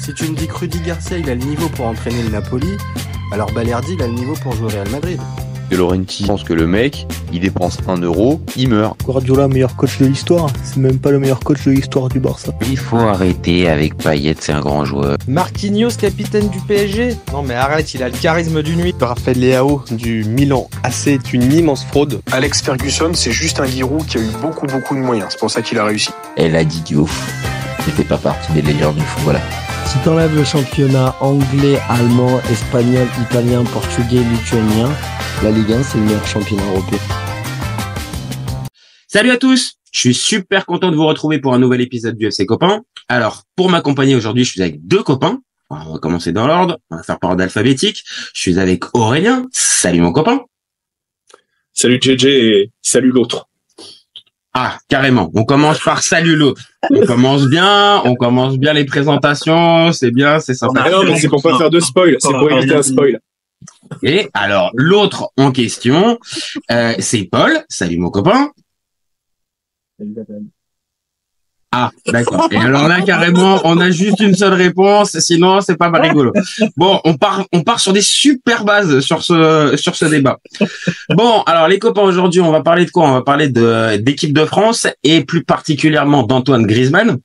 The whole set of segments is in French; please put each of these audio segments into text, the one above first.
Si tu me dis que Rudy Garcia il a le niveau pour entraîner le Napoli, alors Balerdi il a le niveau pour jouer au Real Madrid. De Laurenti pense que le mec, il dépense 1 euro, il meurt. Guardiola, meilleur coach de l'histoire, c'est même pas le meilleur coach de l'histoire du Barça. Il faut arrêter avec Payet, c'est un grand joueur. Marquinhos, capitaine du PSG? Non mais arrête, il a le charisme d'une nuit. Raphaël Leao du Milan AC est une immense fraude. Alex Ferguson, c'est juste un Giroud qui a eu beaucoup de moyens, c'est pour ça qu'il a réussi. Elle a dit Diouf, c'était pas partie des légendes du foot, voilà. Si t'enlèves le championnat anglais, allemand, espagnol, italien, portugais, lituanien, la Ligue 1 c'est le meilleur championnat européen. Salut à tous, je suis super content de vous retrouver pour un nouvel épisode du FC Copain. Alors, pour m'accompagner aujourd'hui, je suis avec deux copains. On va commencer dans l'ordre, on va faire par ordre alphabétique. Je suis avec Aurélien. Salut mon copain. Salut JJ et salut l'autre. Ah, carrément. On commence par salut l'autre. On commence bien les présentations, c'est bien, c'est sympa. Ah non, mais c'est pour pas faire de spoil, c'est pour éviter un spoil. Et alors, l'autre en question, c'est Paul. Salut mon copain. Ah, d'accord. Et alors là, carrément, on a juste une seule réponse, sinon c'est pas rigolo. Bon, on part sur des super bases sur ce débat. Bon, alors les copains, aujourd'hui, on va parler de quoi? On va parler d'équipe de France et plus particulièrement d'Antoine Griezmann.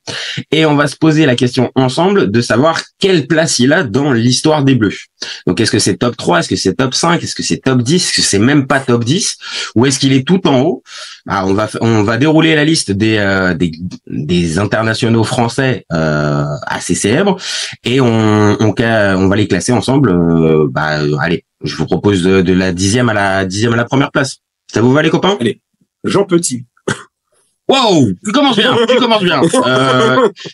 Et on va se poser la question ensemble de savoir quelle place il a dans l'histoire des Bleus. Donc, est-ce que c'est top 3? Est-ce que c'est top 5? Est-ce que c'est top 10? Est-ce que c'est même pas top 10? Ou est-ce qu'il est tout en haut? Ah, on va dérouler la liste des internationaux français assez célèbres et on va les classer ensemble. Allez, je vous propose de la 10e à la première place. Ça vous va les copains? Allez, Jean Petit. Wow, tu commences bien.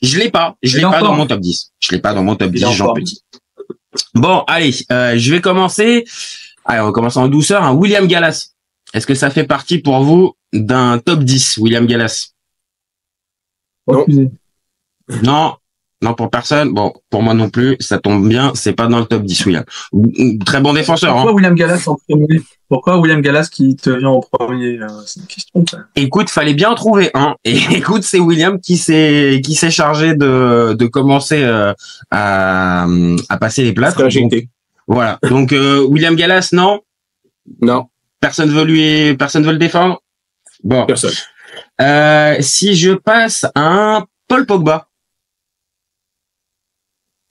Je l'ai pas dans mon top 10. Je l'ai pas dans mon top 10, Jean Petit. Bon, allez, je vais commencer. Allez, on va commencer en douceur. Hein. William Gallas. Est-ce que ça fait partie pour vous d'un top 10, William Gallas? Non, pour personne. Bon, pour moi non plus, ça tombe bien, c'est pas dans le top 10, William. Très bon défenseur. Pourquoi William Gallas en premier? Pourquoi William Gallas qui te vient en premier? C'est une question. Écoute, fallait bien en trouver un. Et écoute, c'est William qui s'est chargé de commencer à passer les plâtres. Donc, voilà. Donc William Gallas, non. Personne veut le défendre. Bon. Personne. Si je passe à un Paul Pogba.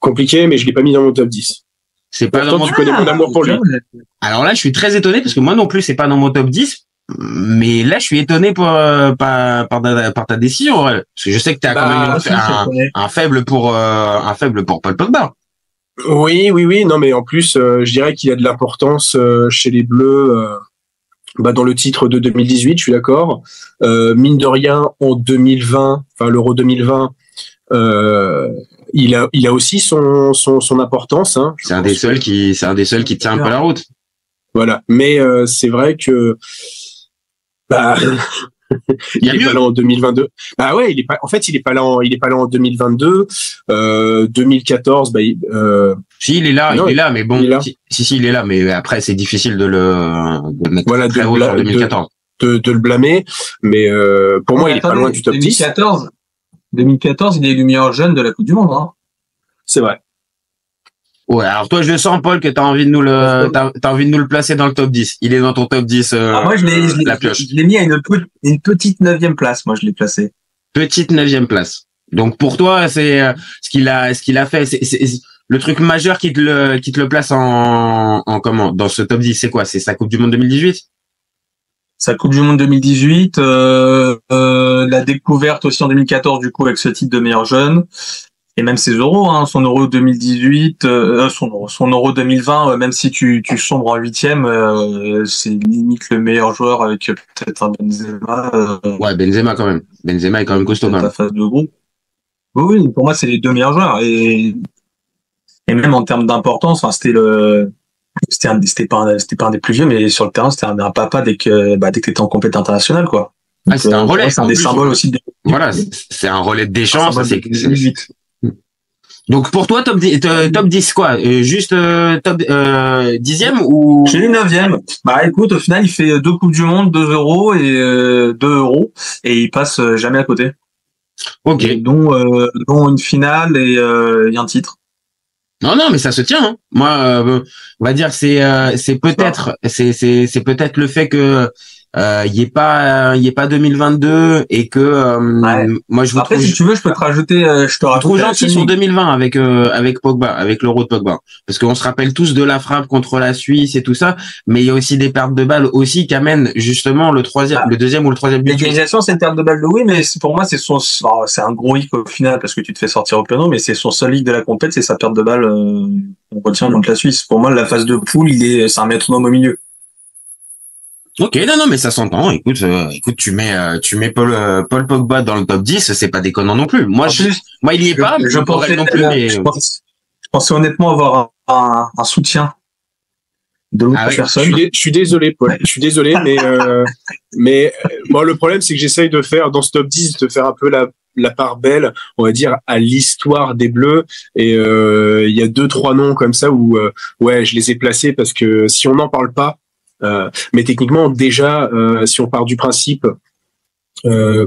Compliqué, mais je l'ai pas mis dans mon top 10. C'est pas dans mon... Tu connais mon amour pour lui. Alors là, je suis très étonné parce que moi non plus, c'est pas dans mon top 10. Mais là, je suis étonné par ta décision, Aurel. Parce que je sais que t'as quand même un faible pour Paul Pogba. Oui. Non, mais en plus, je dirais qu'il y a de l'importance chez les Bleus. Dans le titre de 2018, je suis d'accord. Mine de rien, en 2020, enfin l'Euro 2020, il a aussi son importance. Hein. C'est un des seuls qui tient un peu la route. Voilà. Mais c'est vrai que il est pas là en 2022. Bah ouais, il est pas là en 2022. 2014, si il est là, mais bon, si il est là, mais après c'est difficile de le mettre très haut sur 2014. De le blâmer, mais pour moi il est pas loin du top 10. 2014, il est le meilleur jeune de la Coupe du Monde. Hein. C'est vrai. Ouais, alors toi je le sens Paul que t'as envie de nous le placer dans le top 10. Il est dans ton top 10 moi je l'ai mis à une petite 9e place, moi je l'ai placé. Petite 9e place. Donc pour toi, c'est ce qu'il a fait, c'est le truc majeur qui te le place en comment dans ce top 10, c'est quoi? C'est sa Coupe du Monde 2018? Sa Coupe du Monde 2018, la découverte aussi en 2014 du coup avec ce titre de meilleur jeune. Et même ses euros, hein, son euro 2018, son euro 2020, même si tu sombres en 8e, c'est limite le meilleur joueur avec peut-être un Benzema. Ouais, Benzema quand même. Benzema est quand même costaud. La phase de groupe. Oui, pour moi c'est les deux meilleurs joueurs et même en termes d'importance, enfin c'était pas un des plus vieux, mais sur le terrain c'était un papa dès que t'étais en compétition internationale quoi. Ah, c'était un relais. C'est un des symboles aussi. Voilà, c'est un relais de Deschamps. C'est 18. Donc pour toi top 10 quoi, juste top 10e ou? J'ai les 9e. Bah écoute, au final il fait 2 Coupes du Monde, 2 euros et 2 euros et il passe jamais à côté. OK. Dont une finale et un titre. Non, mais ça se tient. Hein. Moi, on va dire que c'est peut-être le fait que il est pas 2022 et que moi je vous Après, trouve si tu veux, je peux te rajouter, je te trop rajoute gentil sur 2020 avec Pogba, avec l'Euro de Pogba, parce qu'on se rappelle tous de la frappe contre la Suisse et tout ça, mais il y a aussi des pertes de balles aussi qui amènent justement le deuxième ou le troisième but. L'égalisation, c'est une perte de balle de oui, mais pour moi, c'est un gros hic au final parce que tu te fais sortir au piano, mais c'est son seul hic de la compète, c'est sa perte de balle qu'on retient contre la Suisse. Pour moi, la phase de poule, c'est un métronome au milieu. Ok, non, mais ça s'entend. Écoute, tu mets Paul Pogba dans le top 10, c'est pas déconnant non plus. Moi, il y est pas. Je pensais non plus. Mais... je pensais honnêtement avoir un soutien de l'autre personne. Je suis désolé, Paul. Je suis désolé, mais bon, le problème, c'est que j'essaye de faire dans ce top 10, de faire un peu la part belle, on va dire, à l'histoire des Bleus. Et il y a 2-3 noms comme ça où ouais, je les ai placés parce que si on n'en parle pas. Mais techniquement, déjà, si on part du principe que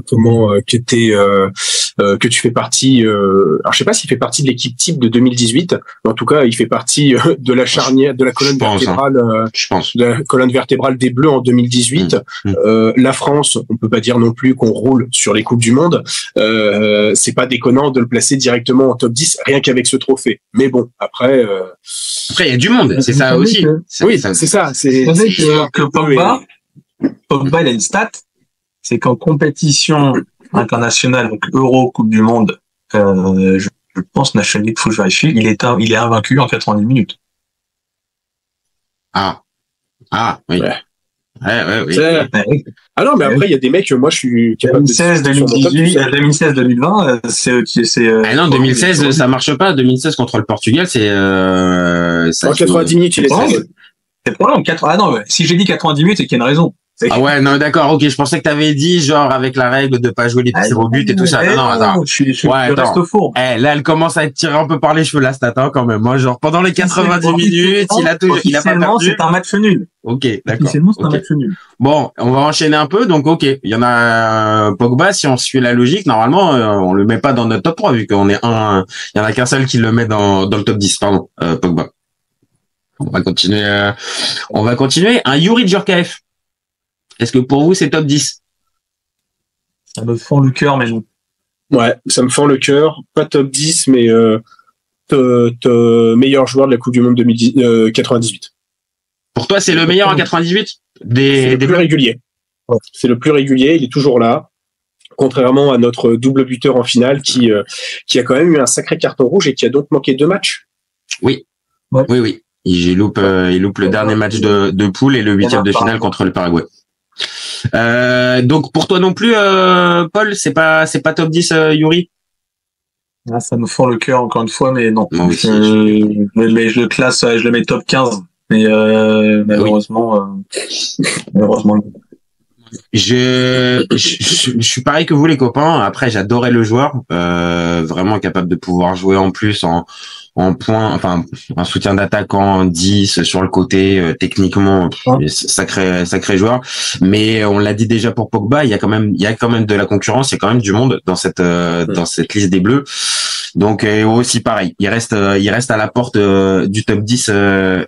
tu fais partie, alors je sais pas s'il fait partie de l'équipe type de 2018, mais en tout cas, il fait partie de la charnière, de la colonne vertébrale, de la colonne vertébrale des Bleus en 2018. La France, on peut pas dire non plus qu'on roule sur les coupes du monde. C'est pas déconnant de le placer directement en top 10, rien qu'avec ce trophée. Mais bon, après, il y a du monde, c'est ça aussi. Oui, c'est ça. C'est que Pogba, il a une stat. C'est qu'en compétition internationale, donc Euro, Coupe du Monde, je pense National League, faut que je vérifie, il est invaincu en 90 minutes. Ah, oui. Ouais, oui. Ah non, mais après, il y a des mecs, moi, je suis capable 2016-2020, Ah non, 2016, ça marche pas. 2016 contre le Portugal, c'est, en 90 minutes, il est c'est pas long, ah non, si j'ai dit 90 minutes, c'est qu'il y a une raison. Ah ouais, non, d'accord, ok, je pensais que t'avais dit, genre, avec la règle de pas jouer les tirs au but et tout ça. Non, attends. Je reste faux. Là, elle commence à être tirée un peu par les cheveux, la stat, hein, quand même. Moi, genre, pendant les 90 minutes, il a pas perdu. C'est un match nul. Ok, d'accord. C'est un match nul. Bon, on va enchaîner un peu, donc, ok. Il y en a, Pogba, si on suit la logique, normalement, on le met pas dans notre top 3, vu qu'on est il y en a qu'un seul qui le met dans le top 10, pardon, Pogba. On va continuer. Un Youri Djorkaeff. Est-ce que pour vous, c'est top 10? Ça me fend le cœur, mais non. Ouais, ça me fend le cœur. Pas top 10, mais meilleur joueur de la Coupe du Monde 98. Pour toi, c'est le meilleur en 98 C'est le plus régulier. Ouais. C'est le plus régulier, il est toujours là. Contrairement à notre double buteur en finale qui a quand même eu un sacré carton rouge et qui a donc manqué 2 matchs. Oui. Ouais. Oui. Il loupe le dernier match de poule et le 8e de finale contre le Paraguay. Donc pour toi non plus, Paul, c'est pas top 10, Youri? Ah, ça me fend le cœur encore une fois, mais non. Moi aussi. Mais je le classe, je le mets top 15. Mais malheureusement, Je suis pareil que vous, les copains. Après, j'adorais le joueur, vraiment capable de pouvoir jouer en plus en point, enfin un soutien d'attaquant 10 sur le côté, techniquement sacré joueur. Mais on l'a dit déjà pour Pogba, il y a quand même de la concurrence, il y a quand même du monde dans cette liste des Bleus. Donc aussi pareil, il reste à la porte du top 10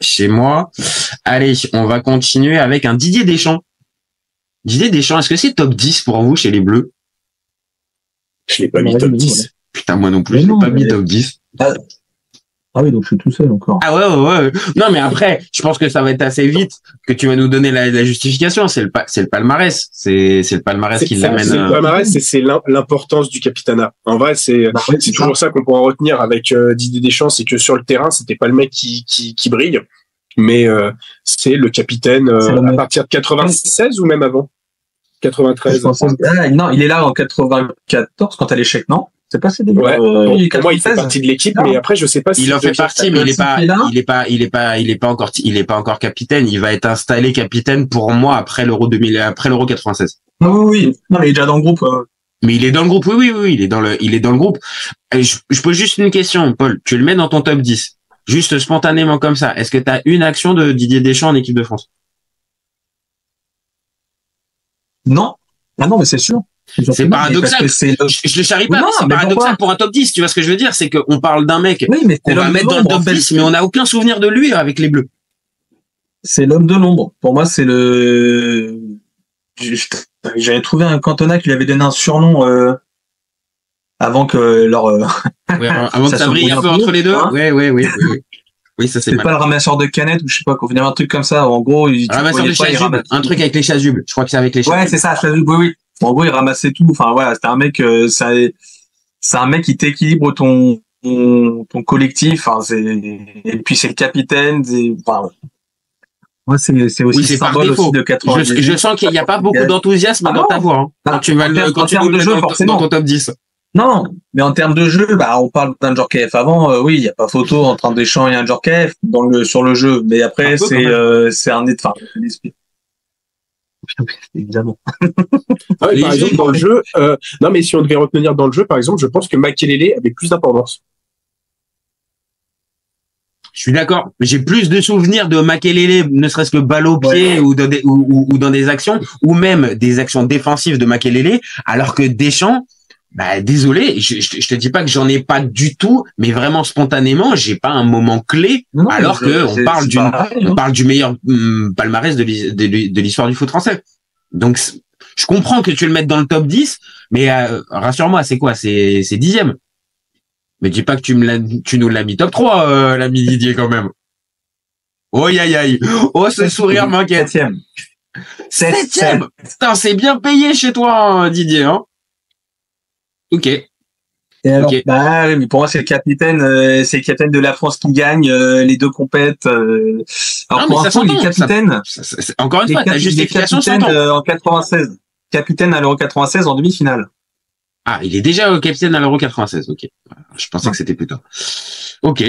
chez moi. Allez, on va continuer avec un Didier Deschamps. Didier Deschamps, est-ce que c'est top 10 pour vous chez les Bleus? Je l'ai pas mis top 10. Putain, moi non plus, je l'ai pas mis top 10. Ah oui, donc je suis tout seul encore. Ah ouais. Non, mais après, je pense que ça va être assez vite que tu vas nous donner la justification. C'est le palmarès. C'est le palmarès qui l'amène. C'est le palmarès et c'est l'importance du capitanat. En vrai, c'est toujours ça qu'on pourra retenir avec Didier Deschamps, c'est que sur le terrain, c'était pas le mec qui brille, mais c'est le capitaine à partir de 96 ou même avant 93. Non, il est là en 94 quand à l'échec, non? C'est pas ces ouais, pour moi, il fait partie de l'équipe, mais après, je sais pas si il en fait partie, mais il est pas encore capitaine. Il va être installé capitaine pour moi après l'Euro 96. Oui. Non, mais il est déjà dans le groupe. Mais il est dans le groupe. Oui. Il est dans le groupe. Je pose juste une question, Paul. Tu le mets dans ton top 10. Juste spontanément comme ça. Est-ce que tu as une action de Didier Deschamps en équipe de France? Non. Ah non, mais c'est sûr. C'est paradoxal. Je le charrie pas, mais c'est paradoxal pour un top 10. Tu vois ce que je veux dire? C'est qu'on parle d'un mec qu'on va mettre dans le top 10, mais on n'a aucun souvenir de lui avec les Bleus. C'est l'homme de l'ombre. Pour moi, c'est le... J'avais trouvé un Cantona qui lui avait donné un surnom avant que leur... avant que ça brille un peu entre les deux. Hein, oui, ça c'est pas le ramasseur de canettes ou je sais pas, qu'on venait un truc comme ça. En gros, ramasseur de chasubles. Un truc avec les chasubles. Je crois que c'est avec les chasubles. Ouais, c'est ça, chasubles, oui. En gros, il ramassait tout. Enfin, voilà, c'était un mec, c'est un mec qui t'équilibre ton collectif. Enfin, et puis c'est le capitaine. Enfin, moi, c'est aussi c'est symbole aussi de 90. Je sens qu'il n'y a pas beaucoup d'enthousiasme dans ta voix. Hein, quand tu vas le jeu dans ton top 10. Non, mais en termes de jeu, on parle d'un Djorkaeff avant, oui, il n'y a pas photo entre un Deschamps et un Djorkaeff sur le jeu, mais après c'est un esprit. Évidemment. Par exemple, dans le jeu, non, mais si on devait retenir dans le jeu, par exemple, je pense que Makelele avait plus d'importance. Je suis d'accord. J'ai plus de souvenirs de Makelele, ne serait-ce que balle au pied ou dans des actions, ou même des actions défensives de Makelele, alors que Deschamps, désolé, je te dis pas que j'en ai pas du tout, mais vraiment spontanément, j'ai pas un moment clé, alors que on parle du meilleur palmarès de l'histoire du foot français. Donc, je comprends que tu le mettes dans le top 10, mais rassure-moi, c'est quoi? C'est 10e. Mais dis pas que tu nous l'as mis top 3, l'ami Didier, quand même. Oh, aïe. Oh, ce sourire m'inquiète. 7e. 7e. Putain, c'est bien payé chez toi, Didier, hein. Ok. Et alors, mais pour moi, c'est le capitaine de la France qui gagne les deux compètes. Alors, pour l'instant, il est capitaine. Encore une fois, ta justification en 96. Capitaine à l'Euro 96 en demi-finale. Ah, il est déjà capitaine à l'Euro 96. Ok. Je pensais que c'était plus tard. Ok.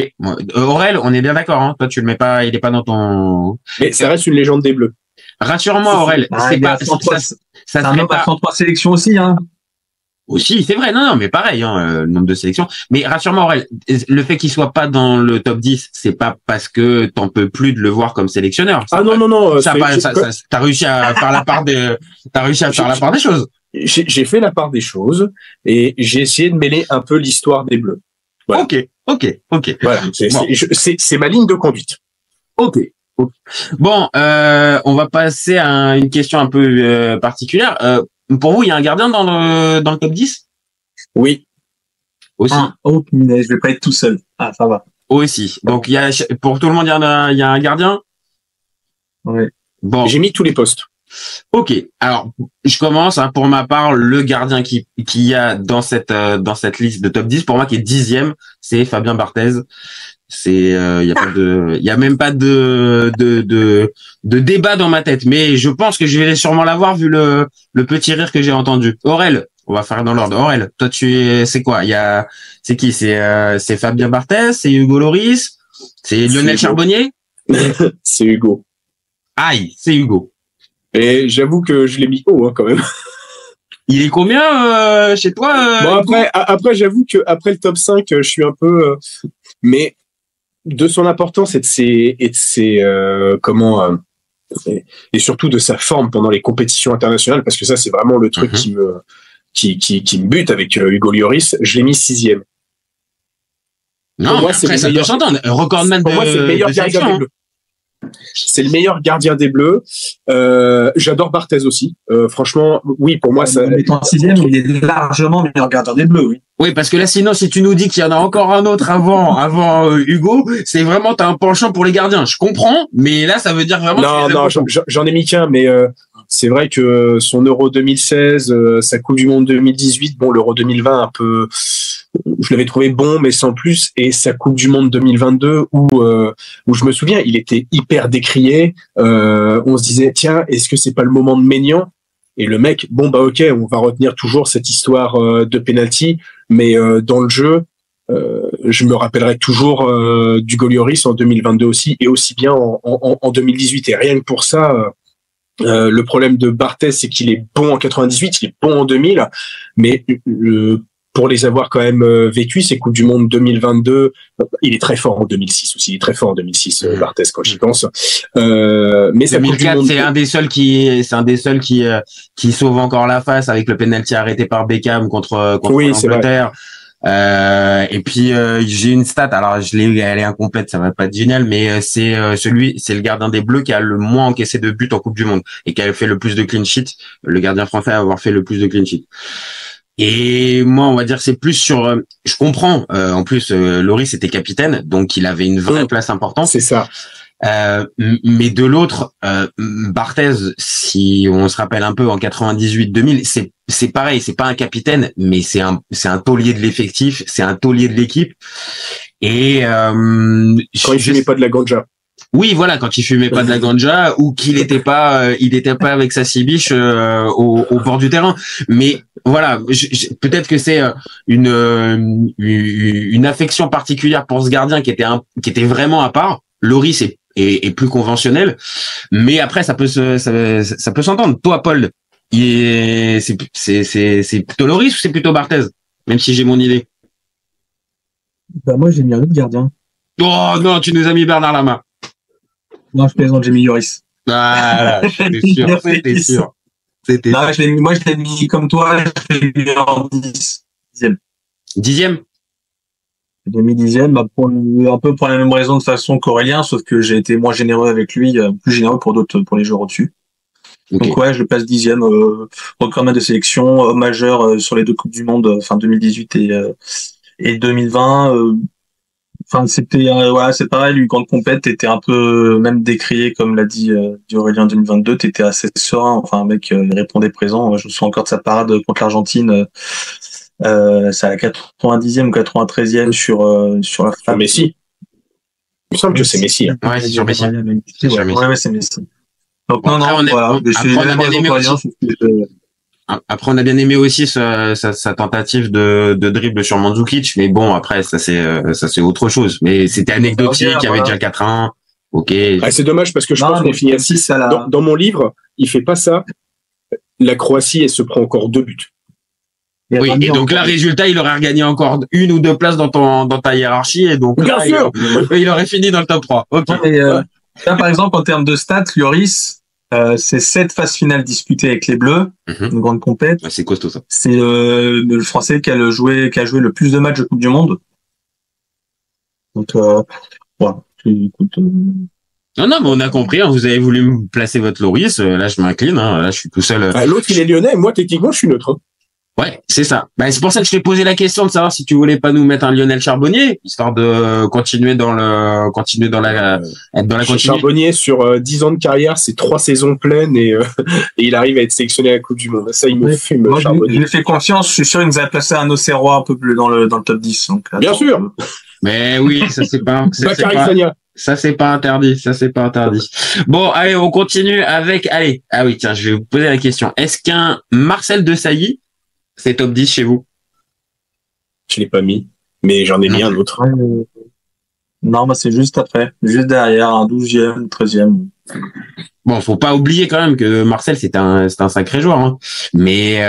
Aurel, on est bien d'accord, hein. Toi, tu le mets pas, il est pas dans ton... Mais ça reste une légende des Bleus. Rassure-moi, Aurel. C'est pas, ça un nombre à 33 sélections aussi, hein. Aussi, c'est vrai, non, mais pareil, le nombre de sélections. Mais rassure-moi, Aurel, le fait qu'il soit pas dans le top 10, c'est pas parce que t'en peux plus de le voir comme sélectionneur. Non. T'as réussi à faire la part des choses. J'ai fait la part des choses et j'ai essayé de mêler un peu l'histoire des Bleus. Voilà. Ok. Voilà, c'est ma ligne de conduite. Ok. Bon, on va passer à une question un peu particulière. Pour vous, il y a un gardien dans le top 10? Oui. Aussi. Je vais pas être tout seul. Ah, ça va. Aussi. Donc, pour tout le monde, il y a un gardien? Oui. Bon. J'ai mis tous les postes. Ok. Alors, je commence, pour ma part, le gardien qui y a dans cette liste de top 10, pour moi, qui est 10e, c'est Fabien Barthez. Il y a même pas de débat dans ma tête, mais je pense que je vais sûrement l'avoir vu le petit rire que j'ai entendu. Aurel, on va faire dans l'ordre. Aurel, toi c'est quoi? C'est qui? C'est Fabien Barthez, c'est Hugo Lloris, c'est Lionel Charbonnier? C'est Hugo. Aïe, c'est Hugo. Et j'avoue que je l'ai mis haut, quand même. Il est combien chez toi? Bon, après j'avoue que après le top 5, je suis un peu mais de son importance et de ses et surtout de sa forme pendant les compétitions internationales, parce que ça c'est vraiment le truc qui me bute avec Hugo Lloris, je l'ai mis 6e. Non, moi, ça peut s'entendre. Recordman pour moi, c'est le meilleur gardien des Bleus. C'est le meilleur gardien des Bleus. J'adore Barthez aussi. Franchement, oui, pour moi, ça. Étant 6e, il est largement le meilleur gardien des Bleus, oui. Oui, parce que là, sinon, si tu nous dis qu'il y en a encore un autre avant Hugo, c'est vraiment, t'as un penchant pour les gardiens. Je comprends, mais là, ça veut dire vraiment. Non, j'en ai mis qu'un, mais c'est vrai que son Euro 2016, sa Coupe du Monde 2018, bon, l'Euro 2020, un peu, je l'avais trouvé bon, mais sans plus, et sa Coupe du Monde 2022, où je me souviens, il était hyper décrié. On se disait, tiens, est-ce que c'est pas le moment de Maignan? Et le mec, bon bah ok, on va retenir toujours cette histoire de penalty, mais dans le jeu, je me rappellerai toujours d'Hugo Lloris en 2022 aussi, et aussi bien en 2018. Et rien que pour ça, le problème de Barthez, c'est qu'il est bon en 98, il est bon en 2000, mais pour les avoir quand même vécu, ces Coupes du Monde 2022, il est très fort en 2006 aussi, il est très fort en 2006, Barthez, quand j'y pense. Mais 2004, c'est un des seuls qui sauve encore la face avec le penalty arrêté par Beckham contre l'Angleterre. Et puis j'ai une stat, alors elle est incomplète, ça va pas être génial, mais c'est le gardien des Bleus qui a le moins encaissé de buts en Coupe du Monde et qui a fait le plus de clean sheet, le gardien français à avoir fait le plus de clean sheet. Et moi, on va dire c'est plus sur, je comprends. En plus, Lloris était capitaine, donc il avait une vraie place importante. C'est ça. Mais de l'autre, Barthez, si on se rappelle un peu en 98-2000, c'est pareil, c'est pas un capitaine, mais c'est un taulier de l'effectif, c'est un taulier de l'équipe. Et quand il fumait pas de la ganja. Oui, voilà, quand il fumait pas de la ganja ou qu'il était pas avec sa cibiche au bord du terrain. Mais voilà, peut-être que c'est une affection particulière pour ce gardien qui était vraiment à part. Lloris est plus conventionnel, mais après ça peut s'entendre. Toi, Paul, c'est plutôt Lloris ou c'est plutôt Barthez, même si j'ai mon idée. Bah moi j'ai mis un autre gardien. Oh non, tu nous as mis Bernard Lama. Non, je plaisante, j'ai mis Lloris. Ah, c'était sûr. Non, je l'ai mis comme toi, je l'ai mis en 10e. 10e? J'ai mis 10e, un peu pour la même raison de façon qu'Aurélien, sauf que j'ai été moins généreux avec lui, plus généreux pour les joueurs au-dessus. Okay. Donc ouais, je le passe 10e, record de sélection, majeur sur les deux Coupes du Monde, fin 2018 et 2020. Enfin, c'était voilà, c'est pareil, lui, grande compète, t'étais un peu même décrié, comme l'a dit Aurélien en 2022, t'étais assez serein, enfin, un mec, il répondait présent. Je me souviens encore de sa parade contre l'Argentine, c'est à la 90e ou 93e sur la fin. Messi. Il me semble que c'est Messi. Hein. Ouais, c'est sur Messi. Ouais, c'est Messi. Donc, bon, après, on a bien aimé aussi sa tentative de dribble sur Mandzukic, mais bon, après, ça c'est autre chose. Mais c'était anecdotique, il y avait déjà 4-1. Ok. Ah, c'est dommage parce que je pense qu'on finit à 6. Dans mon livre, il fait pas ça. La Croatie, elle se prend encore 2 buts. Oui, et donc là, résultat, il aurait regagné encore 1 ou 2 places dans ta hiérarchie, et donc bien là, sûr. Il aurait fini dans le top 3. Ok. Là, par exemple, en termes de stats, Lloris, c'est 7 phases finales disputées avec les Bleus, une grande compète. Ouais, c'est costaud ça. C'est le Français qui a joué le plus de matchs de Coupe du Monde. Donc voilà. Écoute. Non, mais on a compris. Hein, vous avez voulu me placer votre Lloris. Là, je m'incline. Hein, là, je suis tout seul. L'autre, il est lyonnais. Et moi, techniquement, je suis neutre. Hein. Ouais, c'est ça. Bah, c'est pour ça que je t'ai posé la question de savoir si tu voulais pas nous mettre un Lionel Charbonnier, histoire de continuer dans la continuité. Charbonnier, sur 10 ans de carrière, c'est 3 saisons pleines et il arrive à être sélectionné à la Coupe du Monde. Ça, il me fume, moi, Charbonnier. Je lui fais confiance. Je suis sûr qu'il nous a placé un Auxerrois un peu plus dans le top 10. Donc, bien sûr. Mais oui, ça c'est pas, ça c'est pas interdit. Bon, allez, on continue avec, ah oui, tiens, je vais vous poser la question. Est-ce qu'un Marcel Desailly, c'est top 10 chez vous? Je l'ai pas mis, mais j'en ai mis un autre. Non, c'est juste après. Juste derrière, un 12e, 13e. Bon, faut pas oublier quand même que Marcel, c'est un sacré joueur, hein. Mais,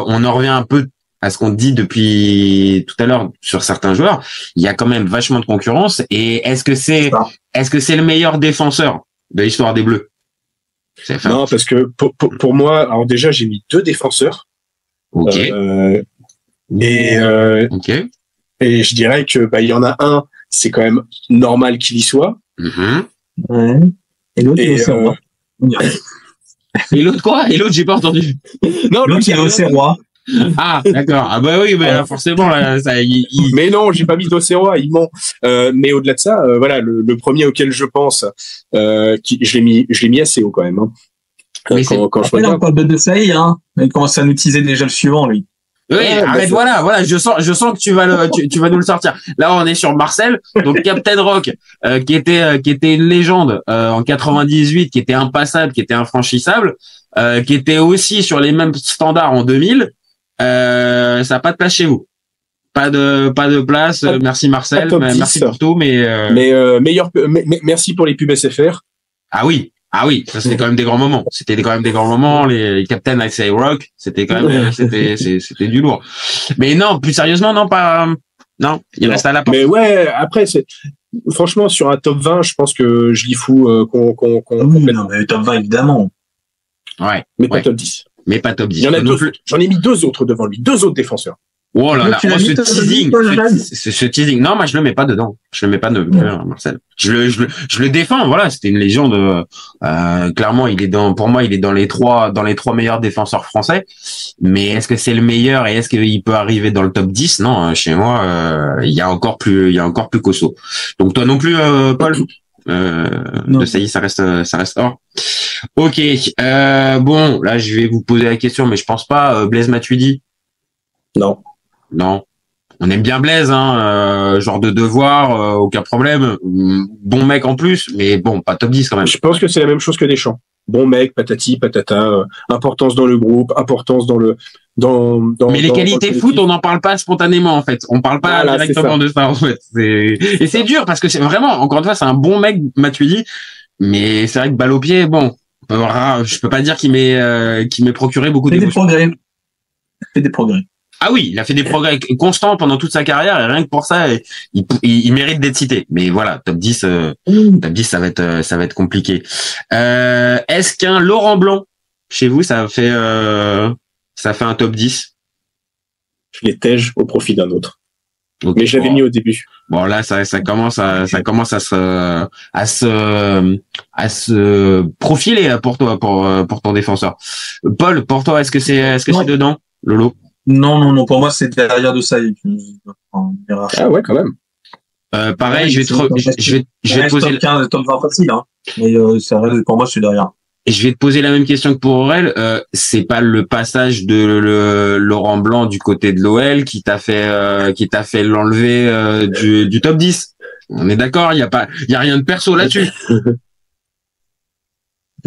on en revient un peu à ce qu'on dit depuis tout à l'heure sur certains joueurs. Il y a quand même vachement de concurrence. Et est-ce que c'est le meilleur défenseur de l'histoire des Bleus? Non, parce que pour moi, alors déjà, j'ai mis 2 défenseurs. Ok. Et je dirais que il y en a un, c'est quand même normal qu'il y soit. Ouais. Et l'autre, et l'autre quoi? Et l'autre, j'ai pas entendu. Non, l'autre, c'est Auxerrois. Ah, d'accord. Ah bah oui, mais là, forcément, là, ça. Mais non, j'ai pas mis d'Auxerrois, il ment. Mais au-delà de ça, voilà, le premier auquel je pense, je l'ai mis assez haut quand même. Hein. Quand je regarde, on parle de Desailly, hein. Il commence à nous teaser déjà le suivant, lui. Oui, arrête, voilà, je sens que tu vas nous le sortir. Là, on est sur Marcel, donc Captain Rock, qui était une légende, en 98, qui était impassable, qui était infranchissable, qui était aussi sur les mêmes standards en 2000, ça n'a pas de place chez vous. Pas de place, merci Marcel, merci pour tout, mais meilleur, merci pour les pubs SFR. Ah oui. Ah oui, ça c'était quand même des grands moments. C'était quand même des grands moments. Les Captain I Say Rock, c'était quand même, c'était du lourd. Mais non, plus sérieusement, non, pas, non, il reste à la porte. Mais ouais, après, franchement, sur un top 20, je pense que je l'y fous, non, mais top 20, évidemment. Ouais. Mais pas top 10. Mais pas top 10. Il y en a deux. J'en ai mis 2 autres devant lui, 2 autres défenseurs. Oh là là, ce teasing. Non, moi je le mets pas dedans. Je le mets pas dedans, Marcel. Je le défends. Voilà, c'était une légende. Clairement, pour moi, il est dans les trois meilleurs défenseurs français. Mais est-ce que c'est le meilleur et est-ce qu'il peut arriver dans le top 10? Non, chez moi, il y a encore plus costaud. Donc toi non plus, Paul. De ça y est, ça reste hors. Ok. Bon, là, je vais vous poser la question, mais je pense pas. Blaise Matuidi. Non. On aime bien Blaise, hein, genre de devoir, aucun problème. Bon mec en plus, mais bon, pas top 10 quand même. Je pense que c'est la même chose que Deschamps. Bon mec, patati, patata, importance dans le groupe, importance dans mais les qualités foot, on n'en parle pas spontanément en fait. On parle pas directement de ça en fait. Et c'est dur parce que c'est vraiment, encore une fois, c'est un bon mec, Matuidi, mais c'est vrai que balle au pied, bon, je peux pas dire qu'il m'ait procuré beaucoup d'émotions. Il fait des progrès. Ah oui, il a fait des progrès constants pendant toute sa carrière et rien que pour ça, il mérite d'être cité. Mais voilà, top 10, ça va être compliqué. Est-ce qu'un Laurent Blanc, chez vous, ça fait un top 10? Je les tège au profit d'un autre. Okay, mais j'avais mis au début. Bon là, ça commence à se profiler pour toi, pour ton défenseur. Paul, pour toi, est-ce que c'est dedans, Lolo? Non, pour moi, c'est derrière de ça. Ah ouais, quand même. Pareil, je vais te poser top 15, top 20 facile, hein. Mais pour moi, c'est derrière. Et je vais te poser la même question que pour Aurel. C'est pas le passage de Laurent Blanc du côté de l'OL qui t'a fait l'enlever du top 10. On est d'accord, il y a rien de perso là-dessus.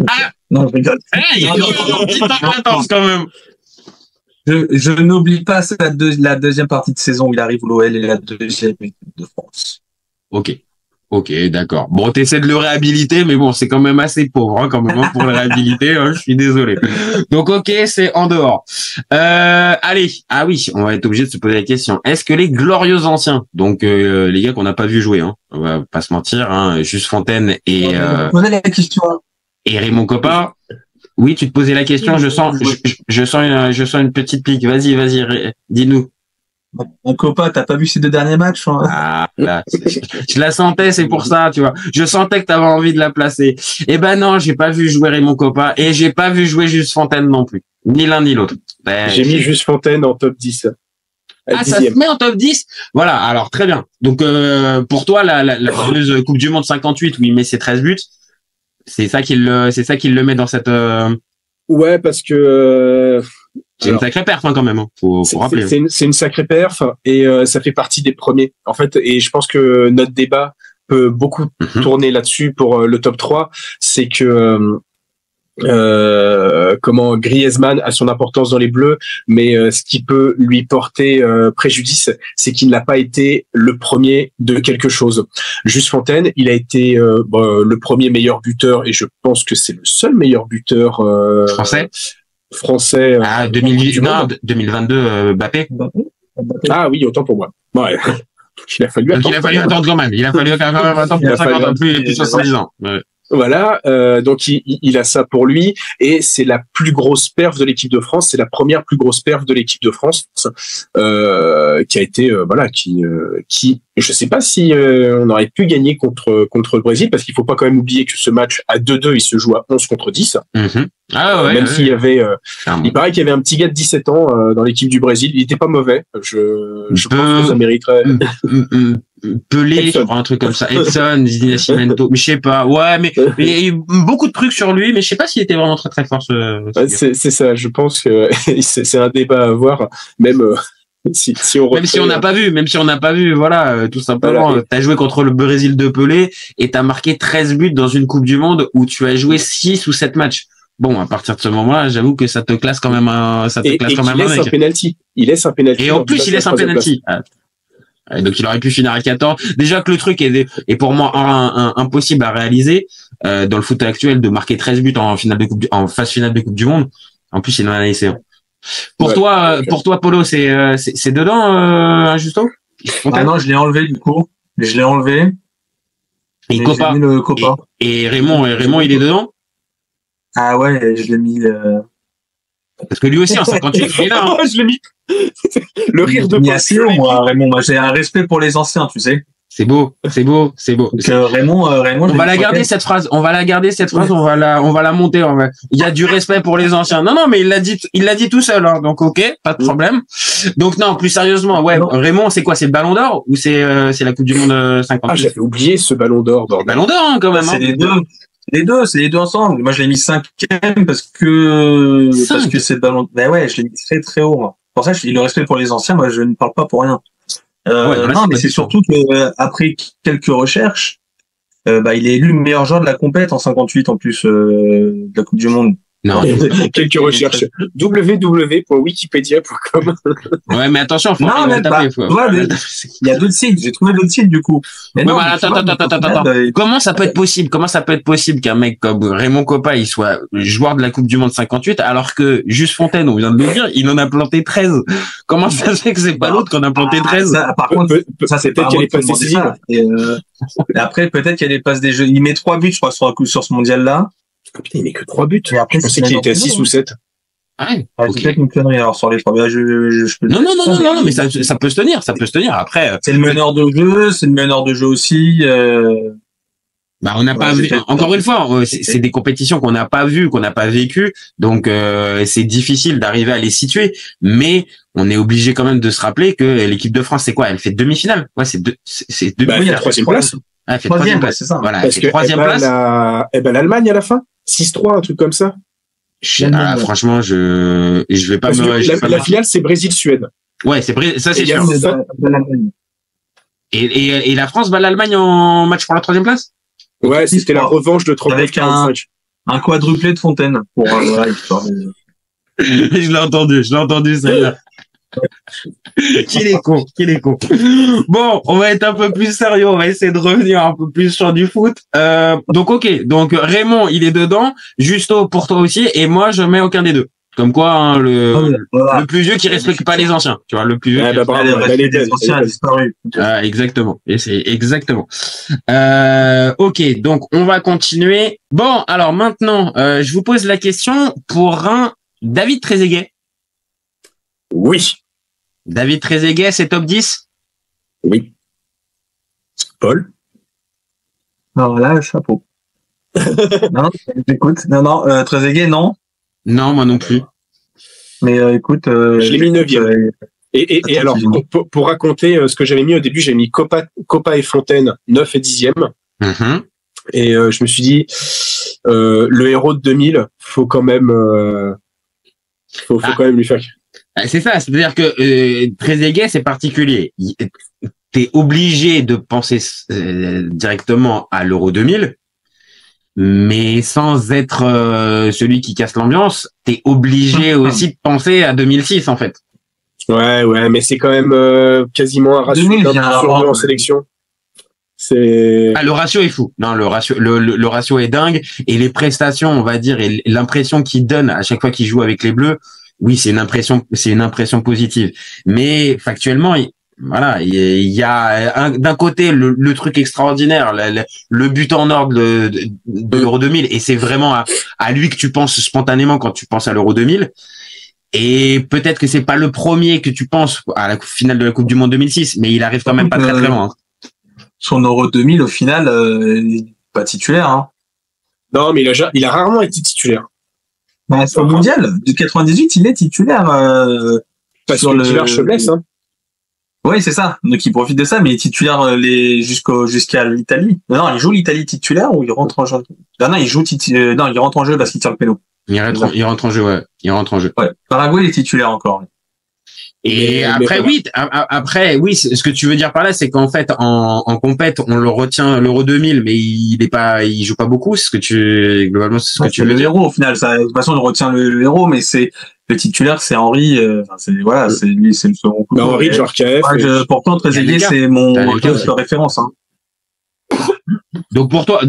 Ah non, je rigole. Il y a une petite attente quand même. Je n'oublie pas la deuxième partie de saison où il arrive au l'OL et la deuxième équipe de France. Ok, d'accord. Bon, t'essaies de le réhabiliter, mais bon, c'est quand même assez pauvre, hein, quand même, pour le réhabiliter, hein, je suis désolé. Donc, ok, c'est en dehors. Allez. Ah oui, on va être obligé de se poser la question. Est-ce que les glorieux anciens, donc, les gars qu'on n'a pas vu jouer, hein, on va pas se mentir, hein, Juste Fontaine et, la question. Et Raymond Kopa. Oui, tu te posais la question, je sens une petite pique. Vas-y, dis-nous. Mon copain, t'as pas vu ces 2 derniers matchs, hein? Ah, là, je la sentais, c'est pour ça, tu vois. Je sentais que t'avais envie de la placer. Eh ben non, j'ai pas vu jouer Raymond Kopa et j'ai pas vu jouer Juste Fontaine non plus. Ni l'un ni l'autre. J'ai mis Juste Fontaine en top 10. Ah, ça se met en top 10? Voilà, alors très bien. Donc, pour toi, la fameuse Coupe du Monde 58 où il met ses 13 buts, c'est ça qu'il le met dans cette, Ouais, parce que, c'est une sacrée perf, hein, quand même, hein. Faut rappeler. C'est une sacrée perf et ça fait partie des premiers. En fait, et je pense que notre débat peut beaucoup tourner là-dessus pour le top 3. C'est que Griezmann a son importance dans les Bleus, mais ce qui peut lui porter préjudice, c'est qu'il n'a pas été le premier de quelque chose. Juste Fontaine, il a été le premier meilleur buteur et je pense que c'est le seul meilleur buteur français. Ah, 2022, Mbappé. Ah oui, autant pour moi. Ouais. Il a fallu attendre quand même. Il a fallu quand même attendre pour 50 ans, plus 70 ans. Ouais. Voilà, donc il a ça pour lui et c'est la plus grosse perf de l'équipe de France, c'est la première plus grosse perf de l'équipe de France qui a été qui je sais pas si on aurait pu gagner contre le Brésil parce qu'il faut pas quand même oublier que ce match à 2-2 il se joue à 11 contre 10. Ah ouais, même s'il y avait il paraît qu'il y avait un petit gars de 17 ans dans l'équipe du Brésil, il était pas mauvais. Je pense que ça mériterait Pelé sur un truc comme ça, Edson, Zidane Nascimento, mais je sais pas. Ouais, mais il y a eu beaucoup de trucs sur lui, mais je sais pas s'il était vraiment très très fort. C'est ça. Je pense que c'est un débat à avoir, même si on n'a pas vu, voilà, tout simplement. Voilà. T'as joué contre le Brésil de Pelé et t'as marqué 13 buts dans une Coupe du Monde où tu as joué 6 ou 7 matchs. Bon, à partir de ce moment-là, j'avoue que ça te classe quand même un mec. Il laisse un penalty. Et en plus, il laisse un penalty. Donc il aurait pu finir à 14. Déjà que le truc est pour moi impossible à réaliser. dans le foot actuel de marquer 13 buts en phase finale de Coupe du Monde. En plus, il en a laissé un. Pour toi, Polo, c'est dedans, Justo? Ah non, je l'ai enlevé du coup. Je l'ai enlevé. Et Copa. Le Copa. Et Raymond, il est dedans? Ah ouais, je l'ai mis. Parce que lui aussi en 58, il est là. Hein. Je l'ai mis. Le rire de Paul. Assez haut, moi, Raymond. Moi, j'ai un respect pour les anciens, tu sais. C'est beau. Donc, Raymond, on va la garder cette phrase. On va la monter. Il y a du respect pour les anciens. Non, mais il l'a dit tout seul. Hein, donc ok, pas de problème. Donc non, plus sérieusement, ouais. Non. Raymond, c'est quoi? C'est le Ballon d'Or ou c'est la Coupe du Monde 58? Ah, j'avais oublié ce Ballon d'Or. Ballon d'Or hein, quand même. C'est les deux ensemble. Moi, je l'ai mis 5e parce que c'est le Ballon. Ben ouais, je l'ai mis très très haut. Moi. Pour ça, le respect pour les anciens. Moi, je ne parle pas pour rien. Non, mais c'est surtout que après quelques recherches, il est élu le meilleur joueur de la compète en 58 en plus de la Coupe du Monde. Non. Quelques recherches. www.wikipedia.com. Ouais, mais attention, faut non, mais taper. Il y a d'autres sites. J'ai trouvé d'autres sites du coup. Mais non, attends. Comment ça peut être possible qu'un mec comme Raymond Kopa il soit joueur de la Coupe du Monde 58 alors que Juste Fontaine, on vient de le dire, il en a planté 13. Comment ça se fait que c'est pas l'autre qu'on a planté 13? Par contre, ça c'est peut-être qu'il y a les passes décisives. Après, peut-être qu'il y a les passes des jeux. Il met 3 buts, je crois, sur ce mondial là. Ah, putain, il met que 3 buts. Et après, je pensais qu'il était à 6 ou 7. Ah, c'est peut-être une connerie, alors, sur les 3 buts. Non, mais ça peut se tenir, Après. C'est le meneur de jeu aussi, on n'a pas vu, encore une fois, c'est des compétitions qu'on n'a pas vues, qu'on n'a pas vécues. Donc, c'est difficile d'arriver à les situer. Mais, on est obligé quand même de se rappeler que l'équipe de France, c'est quoi? Elle fait demi-finale. Ouais, c'est demi-finale. La 3e place. Ah, elle fait 3e place, c'est ça. Voilà, parce que 3e place. l'Allemagne à la fin. 6-3, un truc comme ça. Franchement, je vais pas la finale, c'est Brésil-Suède. Ouais, ça, c'est sûr. Et la France bat l'Allemagne en match pour la 3e place? Ouais, c'était la revanche de 39 avec un quadruplé de Fontaine. Je l'ai entendu, celle-là. Qu'il est con. Bon, on va être un peu plus sérieux, on va essayer de revenir un peu plus sur du foot. Donc Raymond, il est dedans, Justo pour toi aussi, et moi je mets aucun des deux. Comme quoi, hein, le plus vieux qui respecte pas les anciens, tu vois, le plus vieux qui respecte les anciens a disparu. Ah, exactement. Et c'est exactement. Ok, donc on va continuer. Bon, alors maintenant, je vous pose la question pour un David Trezeguet. Oui. David Trezeguet, c'est top 10? Oui. Paul? Non, là, chapeau. Non, écoute. Non, Trezeguet, non. Non, moi non plus. Mais écoute... je l'ai mis 9e. Et alors, pour raconter ce que j'avais mis au début, j'ai mis Copa et Fontaine 9 et 10e. Mm-hmm. Et je me suis dit, le héros de 2000, faut quand même... faut quand même lui faire... C'est ça, c'est-à-dire que Trezeguet, c'est particulier. T'es obligé de penser directement à l'Euro 2000, mais sans être celui qui casse l'ambiance, t'es obligé aussi de penser à 2006 en fait. Ouais, mais c'est quand même quasiment un ratio en sélection. Le ratio est fou. Non, le ratio est dingue, et les prestations, on va dire, et l'impression qu'il donne à chaque fois qu'il joue avec les Bleus. Oui, c'est une impression positive. Mais factuellement, il y a d'un côté le truc extraordinaire, le but en or de l'Euro 2000, et c'est vraiment à lui que tu penses spontanément quand tu penses à l'Euro 2000. Et peut-être que c'est pas le premier que tu penses à la finale de la Coupe du Monde 2006, mais il arrive quand même pas très loin. Hein. Son Euro 2000, au final, il est pas titulaire. Hein. Non, mais il a rarement été titulaire. Au mondial de 98, il est titulaire. Parce que le titulaire se blesse, hein. Oui, c'est ça. Donc il profite de ça, mais il est titulaire jusqu'à l'Italie. Non, il joue l'Italie titulaire ou il rentre en jeu. Non, il rentre en jeu parce qu'il tire le péno. Il rentre en jeu, ouais. Il rentre en jeu. Ouais. Paraguay, il est titulaire encore. Et après, oui, ce que tu veux dire par là, c'est qu'en fait, en compète, on le retient l'Euro 2000, mais il joue pas beaucoup. Globalement, c'est ce que tu veux dire. Le héros, au final, ça, de toute façon, on retient le héros, mais le titulaire, c'est Henry, c'est lui, c'est le second coup. Henry, Djorkaeff. Pourtant, Trezeguet, c'est mon poste de référence, hein. Donc pour toi,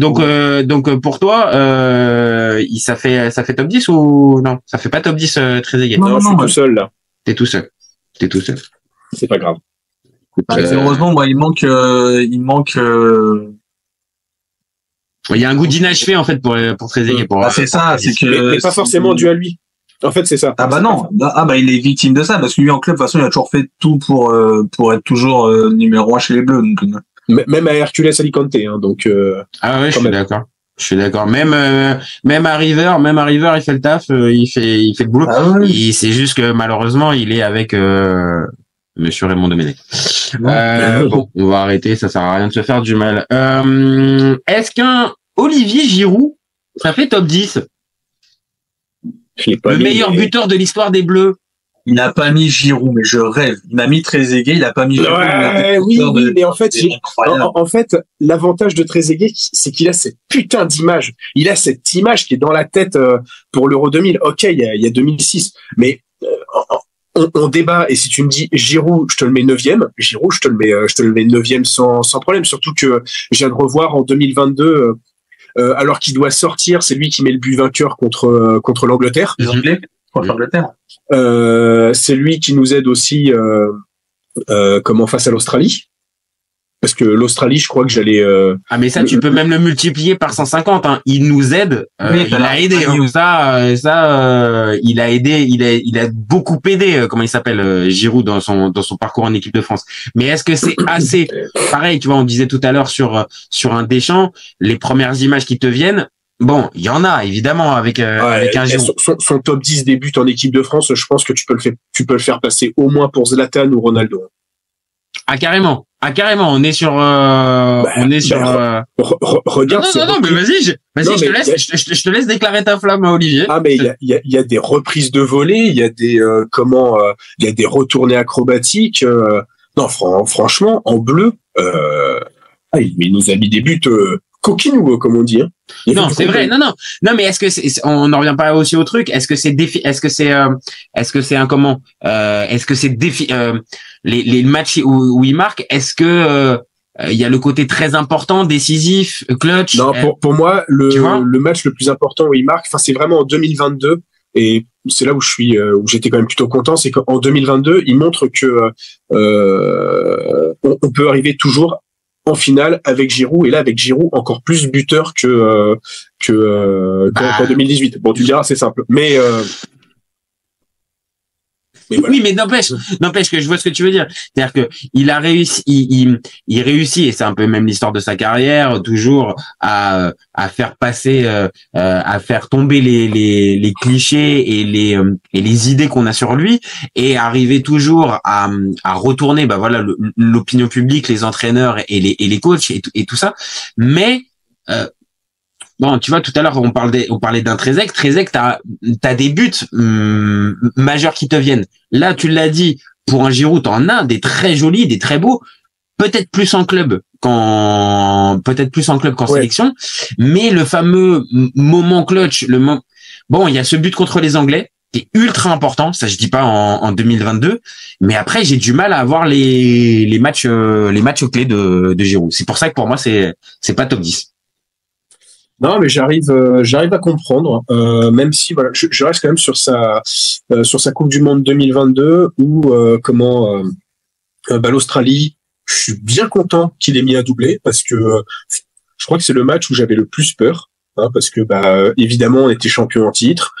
ça fait top 10 ou non? Ça fait pas top 10 Trezeguet. Non, je suis tout seul là. T'es tout seul. C'est pas grave. Heureusement, moi, il manque. Il y a un goût d'inachevé en fait pour Trezeguet. C'est ça, c'est que. Mais pas forcément dû à lui. En fait, c'est ça. Ah bah non. Il est victime de ça parce que lui en club, de toute façon, il a toujours fait tout pour être toujours numéro 1 chez les Bleus. Donc. Même à Hercules Alicante, hein, donc. Ah ouais, je suis d'accord. Même à River, il fait le taf, il fait le boulot. Ah ouais. C'est juste que malheureusement, il est avec Monsieur Raymond Domenech. Bon, on va arrêter, ça sert à rien de se faire du mal. Est-ce qu'un Olivier Giroud, ça fait top 10? Le meilleur buteur de l'histoire des Bleus. Il n'a pas mis Giroud, mais je rêve. Il m'a mis Trezeguet, il n'a pas mis Giroud. Oui, mais en fait, l'avantage de Trezeguet, c'est qu'il a cette putain d'image. Il a cette image qui est dans la tête pour l'Euro 2000. Ok, il y a 2006, mais on débat. Et si tu me dis Giroud, je te le mets 9e. Giroud, je te le mets 9e sans problème. Surtout que je viens de revoir en 2022. Alors qu'il doit sortir, c'est lui qui met le but vainqueur contre l'Angleterre. Les Anglais contre l'Angleterre. C'est lui qui nous aide aussi face à l'Australie. Parce que l'Australie, je crois que j'allais... Ah mais ça, tu peux même le multiplier par 150. Hein. Il nous aide. Il a aidé. Hein. Il a aidé. Il a beaucoup aidé. Comment il s'appelle Giroud dans son parcours en équipe de France. Mais est-ce que c'est assez? Pareil, tu vois, on disait tout à l'heure sur un Deschamps, les premières images qui te viennent. Bon, il y en a évidemment avec un Giroud. Son top 10 des buts en équipe de France, je pense que tu peux le faire passer au moins pour Zlatan ou Ronaldo. Ah carrément, on est sur regarde. Non, mais vas-y, je te laisse déclarer ta flamme à Olivier. Ah mais il y a des reprises de volée, il y a des il y a des retournées acrobatiques. Non, franchement, en bleu, il nous a mis des buts coquinous, comme on dit. Hein. Non, c'est vrai. Non, mais est-ce que on n'en revient pas aussi au truc? Est-ce que c'est les matchs où il marque? Est-ce que il y a le côté très important, décisif, clutch? Non, pour moi, le match le plus important où il marque, c'est vraiment en 2022. Et c'est là où où j'étais quand même plutôt content, c'est qu'en 2022, il montre que on peut arriver toujours en finale avec Giroud, et là avec Giroud encore plus buteur qu'en 2018. Bon, tu diras c'est simple, mais voilà. Oui, mais n'empêche que je vois ce que tu veux dire. C'est-à-dire que il a réussi, il réussit, et c'est un peu même l'histoire de sa carrière, toujours à faire passer, à faire tomber les clichés et les idées qu'on a sur lui, et arriver toujours à retourner, l'opinion publique, les entraîneurs et les coachs et tout ça. Mais bon, tu vois, tout à l'heure, on parlait d'un Trezeguet. Trezeguet, t'as des buts majeurs qui te viennent. Là, tu l'as dit, pour un Giroud, t'en as des très jolis, des très beaux. Peut-être plus en club qu'en sélection. Mais le fameux moment clutch, bon, il y a ce but contre les Anglais, qui est ultra important. Ça, je dis pas en 2022. Mais après, j'ai du mal à avoir les matchs clés de Giroud. C'est pour ça que pour moi, c'est pas top 10. Non, mais j'arrive à comprendre, même si voilà, je reste quand même sur sa Coupe du Monde 2022 où l'Australie, je suis bien content qu'il ait mis un doublé parce que je crois que c'est le match où j'avais le plus peur, parce que évidemment on était champion en titre,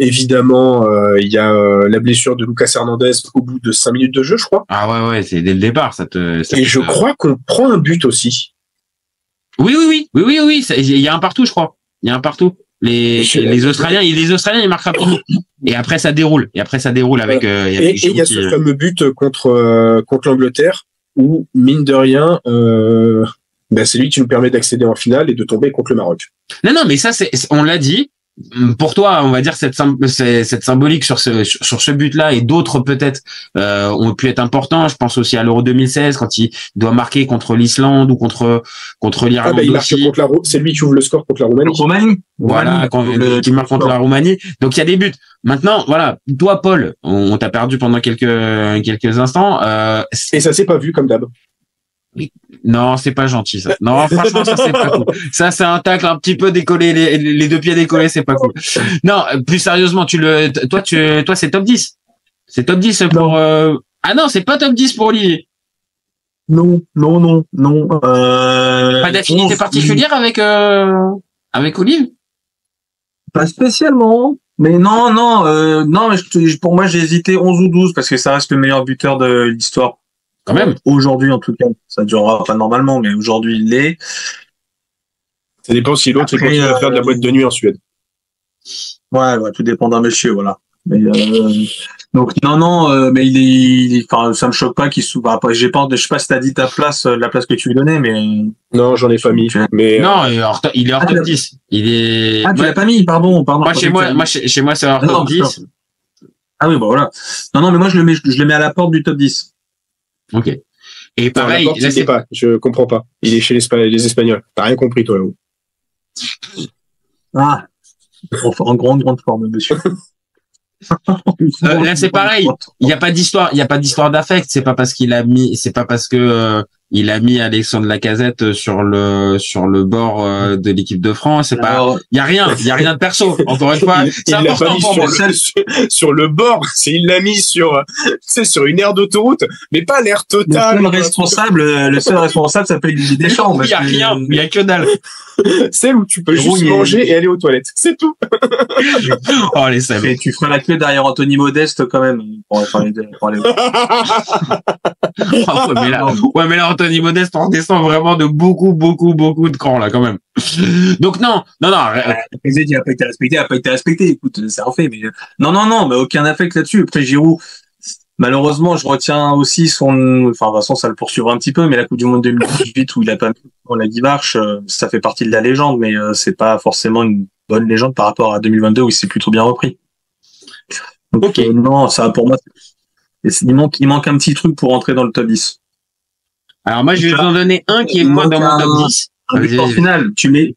évidemment il y a la blessure de Lucas Hernandez au bout de 5 minutes de jeu, je crois. Ah ouais, c'est dès le départ je crois qu'on prend un but aussi. Oui. Il y a un partout, je crois. Il y a un partout. Les Australiens, ils marquent rapidement. Et après, ça déroule. Avec. Et il y a ce fameux but contre l'Angleterre où, mine de rien, c'est lui qui nous permet d'accéder en finale et de tomber contre le Maroc. Non, mais ça, on l'a dit. Pour toi, on va dire cette symbolique sur ce but-là, et d'autres peut-être ont pu être importants. Je pense aussi à l'Euro 2016 quand il doit marquer contre l'Islande ou contre l'Irlande. Il marque c'est lui qui ouvre le score contre la Roumanie. Voilà, qui marque contre la Roumanie. Donc il y a des buts. Maintenant, voilà, toi Paul, on t'a perdu pendant quelques instants. Et ça s'est pas vu comme d'hab. Non, c'est pas gentil ça. Non, franchement, ça c'est pas cool. Ça, c'est un tacle un petit peu décollé, les deux pieds décollés, c'est pas cool. Non, plus sérieusement, toi, c'est top 10. C'est top 10 pour. Ah non, c'est pas top 10 pour Olivier. Non. Pas d'affinité particulière avec Olive? Pas spécialement. Mais non, mais pour moi, j'ai hésité 11 ou 12 parce que ça reste le meilleur buteur de l'histoire. Quand même. Aujourd'hui, en tout cas. Ça durera pas normalement, mais aujourd'hui, il l'est. Ça dépend si l'autre continue à faire de la boîte de nuit en Suède. Ouais, tout dépend d'un monsieur, voilà. Mais, donc, mais enfin, ça me choque pas qu'il je sais pas si t'as dit ta place, la place que tu lui donnais, mais. Non, j'en ai pas mis. Mais non, il est hors top 10. Il est. Ah, tu l'as pas mis, pardon. Moi, chez moi, c'est hors top 10. Ah oui, bah voilà. Non, mais moi, je le mets à la porte du top 10. Ok. Et pareil, non, là, pas. Je comprends pas. Il est chez les Espagnols. T'as rien compris, toi, là-haut. Ah. En grande forme, monsieur. Là, c'est pareil. Il n'y a pas d'histoire d'affect. C'est pas parce que il a mis Alexandre Lacazette sur le bord de l'équipe de France. C'est pas, il y a rien de perso. Encore une fois, c'est important pour moi. Sur le bord, il l'a mis sur une aire d'autoroute, mais pas l'air total. Le seul responsable s'appelle Didier Deschamps. Il y a rien, il y a que dalle. Celle où tu peux juste manger et aller aux toilettes. C'est tout. Oh, les salauds. Et tu feras la queue derrière Anthony Modeste, quand même. Mais là, Anthony Modeste, on descend vraiment de beaucoup de crans, là, quand même. Donc, non. Il a pas été respecté, Écoute, c'est un fait, mais non, mais aucun affect là-dessus. Après, Giroud, malheureusement, je retiens aussi enfin, de toute façon, ça le poursuivra un petit peu, mais la Coupe du Monde 2018 où il a pas mis la Guivarch, ça fait partie de la légende, mais c'est pas forcément une bonne légende par rapport à 2022 où il s'est plutôt bien repris. Donc, ok. Non, ça, pour moi, il manque un petit truc pour entrer dans le top 10. Alors, moi, je vais vous en donner un qui est moins dans mon top 10. En finale, tu mets,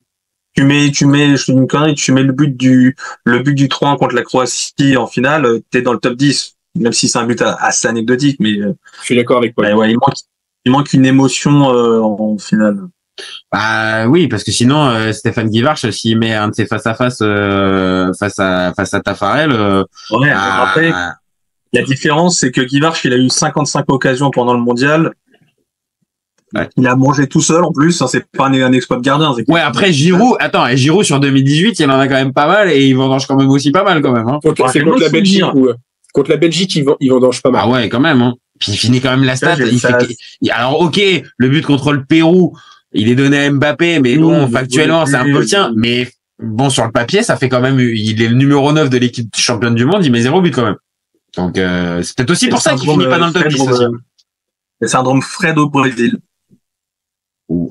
je te dis une connerie, tu mets le but du 3-1 contre la Croatie en finale, t'es dans le top 10. Même si c'est un but assez anecdotique, mais je suis d'accord avec toi. Ouais, il manque une émotion en finale. Bah oui, parce que sinon Stéphane Guivarch, s'il met un de ses face à face à Taffarel, après la différence c'est que Guivarch il a eu 55 occasions pendant le mondial. Ouais. Il a mangé tout seul en plus, c'est pas un exploit de gardien. Ouais, après Giroud sur 2018, il en a quand même pas mal et il vendange quand même aussi pas mal quand même. Hein. C'est contre la Belgique contre la Belgique, il vendange pas mal. Ah ouais, quand même. Hein. Puis il finit quand même la stat. Alors ok, le but contre le Pérou, il est donné à Mbappé, mais bon, factuellement, c'est un peu le tien. Mais bon, sur le papier, ça fait quand même, il est le numéro 9 de l'équipe championne du monde, il met 0 but quand même. Donc c'est peut-être aussi pour ça qu'il finit pas dans le top 10 aussi. Le syndrome Fred au Brésil.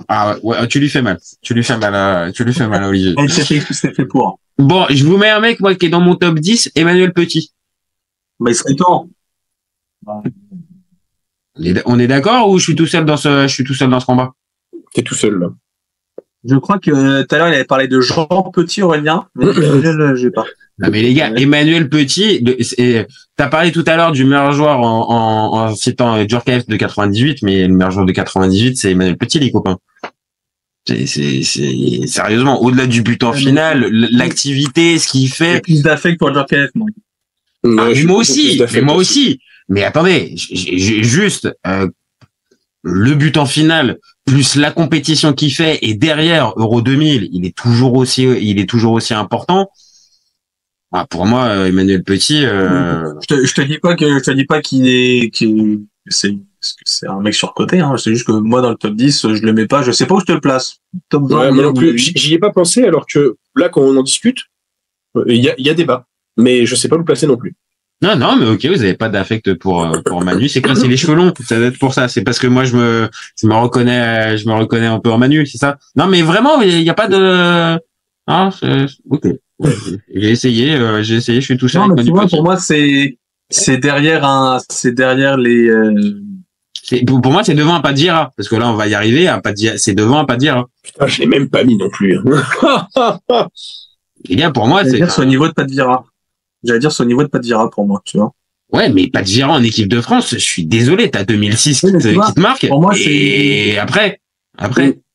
Ah ouais, tu lui fais mal, Olivier. C'est fait pour. Bon, je vous mets un mec, moi, qui est dans mon top 10, Emmanuel Petit. Bah, il serait temps. On est d'accord ou je suis tout seul dans ce combat? T'es tout seul, là. Je crois que tout à l'heure, il avait parlé de Jean Petit, Aurélien. Mais j'ai pas. Non, mais les gars, Emmanuel Petit, t'as parlé tout à l'heure du meilleur joueur en citant Djurkaeff de 98, mais le meilleur joueur de 98, c'est Emmanuel Petit, les copains. C'est sérieusement, au-delà du but en finale, l'activité, ce qu'il fait. Plus d'affect pour Djurkaeff, moi. Moi aussi. Mais attendez, j'ai juste, le but en finale, plus la compétition qu'il fait, et derrière, Euro 2000, il est toujours aussi important. Ah, pour moi, Emmanuel Petit, je te dis pas que c'est un mec surcoté, hein. C'est juste que moi, dans le top 10, je le mets pas, je sais pas où je te le place. Top 20. Ouais, moi non plus. J'y ai pas pensé, alors que là, quand on en discute, il y a débat. Mais je sais pas où le placer non plus. Non, mais ok, vous avez pas d'affect pour Manu. C'est quoi? C'est les cheveux longs. Ça doit être pour ça. C'est parce que moi, je me reconnais un peu en Manu, c'est ça? Non, mais vraiment, il y a pas de, ok. J'ai essayé, je suis tout seul. Non, mais tu vois, pour moi, c'est derrière les, pour moi, c'est devant un pas de Vieira. Parce que là, on va y arriver, c'est devant un pas de Vieira. Putain, je l'ai même pas mis non plus. Les gars, pour moi, c'est au niveau de pas de Vieira. J'allais dire, c'est au niveau de pas de Vieira pour moi, tu vois. Ouais, mais pas de gérant en équipe de France. Je suis désolé, t'as 2006 qui te marque. Pour moi, et après.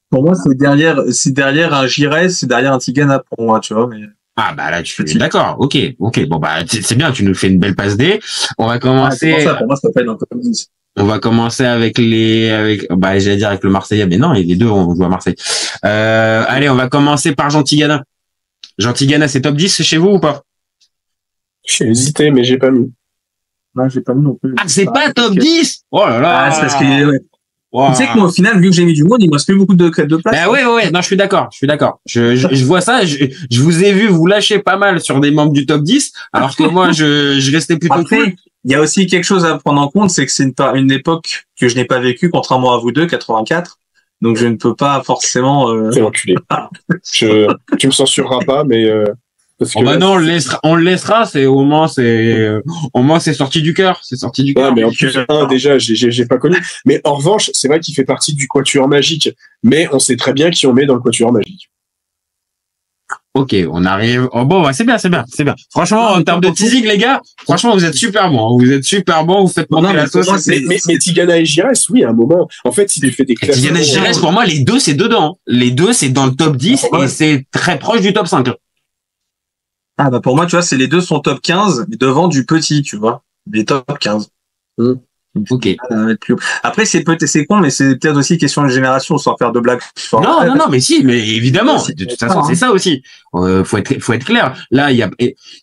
Pour moi, c'est derrière un Giresse, c'est derrière un Tigana pour moi, tu vois. Mais ah bah là, tu es d'accord. Ok. Bon bah c'est bien. Tu nous fais une belle passe D. On va commencer. C'est pour ça, pour moi, ça peut être un peu comme 10. On va commencer avec j'allais dire avec le Marseillais, mais non, les deux, on joue à Marseille. Allez, on va commencer par Jean Tigana. Jean Tigana, c'est top 10 chez vous ou pas? J'ai hésité, mais j'ai pas mis. Non, j'ai pas mis non plus. Ah, c'est pas top 10? Oh là là! Ah, c'est parce que, ouais. Wow. Tu sais que moi, au final, vu que j'ai mis du monde, il me reste plus beaucoup de place. Bah ouais, non, je suis d'accord. Je vois ça, je vous ai vu vous lâcher pas mal sur des membres du top 10, alors que moi, je restais plutôt Après, cool. il y a aussi quelque chose à prendre en compte, c'est que c'est une époque que je n'ai pas vécue, contrairement à vous deux, 84. Donc, je ne peux pas forcément, T'es enculé. Tu me censureras pas, mais, parce que Oh bah non, on le laissera, au moins c'est sorti du cœur, Ouais, mais en plus, déjà, j'ai pas connu. Mais en revanche, c'est vrai qu'il fait partie du Quatuor Magique. Mais on sait très bien qui on met dans le Quatuor Magique. Ok, on arrive. Oh bon, ouais, c'est bien. Franchement, en termes de teasing, les gars, franchement, vous êtes super bons. Vous faites monter la sauce. Mais Tigana et Giresse, oui, à un moment. En fait, si tu fais des classements. Tigana et Giresse, pour moi, les deux, c'est dedans. Les deux, c'est dans le top 10 et c'est très proche du top 5. Ah, bah, pour moi, tu vois, les deux sont top 15, mais devant du petit, tu vois. Les top 15. Ok. Après, c'est con, mais c'est peut-être aussi question de génération, sans faire de blagues. Non, mais si, mais évidemment. De toute façon, c'est ça aussi. Faut être clair. Là,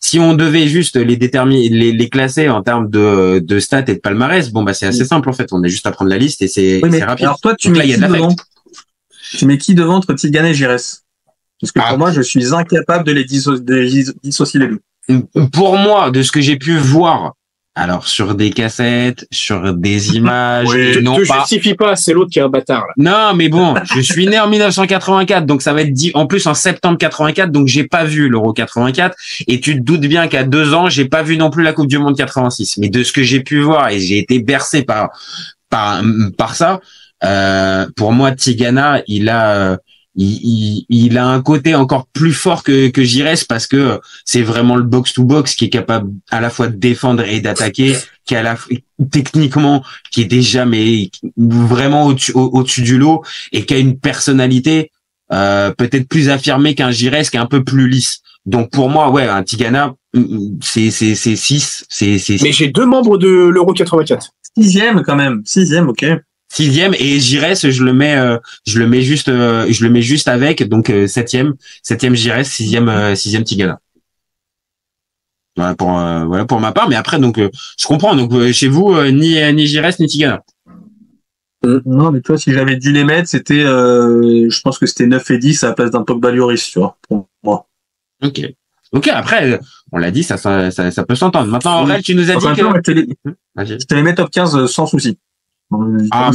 si on devait juste les déterminer, les classer en termes de stats et de palmarès, bon, bah, c'est assez simple, en fait. On a juste à prendre la liste et c'est rapide. Alors, toi, tu mets qui devant entre Tigana et Giresse? Parce que pour moi, je suis incapable de les dissocier les deux. Pour moi, de ce que j'ai pu voir, alors sur des cassettes, sur des images, te justifie pas, c'est l'autre qui est un bâtard là. Non, mais bon, je suis né en 1984, donc ça va être dit en plus en septembre 84, donc j'ai pas vu l'Euro 84, et tu te doutes bien qu'à 2 ans, j'ai pas vu non plus la Coupe du Monde 86. Mais de ce que j'ai pu voir, et j'ai été bercé par ça, pour moi, Tigana, il a un côté encore plus fort que Giresse parce que c'est vraiment le box to box qui est capable à la fois de défendre et d'attaquer, qui techniquement qui est déjà vraiment au-dessus du lot et qui a une personnalité peut-être plus affirmée qu'un Giresse qui est un peu plus lisse. Donc pour moi, ouais, un Tigana c'est 6, Mais j'ai 2 membres de l'Euro 84. 6e quand même, 6e, ok. 6e et Giresse je le mets juste avec, donc 7e Giresse, 6e Tigana. Voilà pour ma part, mais après donc je comprends, donc chez vous ni Giresse ni Tigana. Non, mais toi, si j'avais dû les mettre, c'était je pense que c'était 9 et 10 à la place d'un Pogba Lloris, tu vois, pour moi. Ok, après on l'a dit, ça peut s'entendre. Maintenant Aurel, tu nous as dit que je te les mets top 15 sans souci. Ah,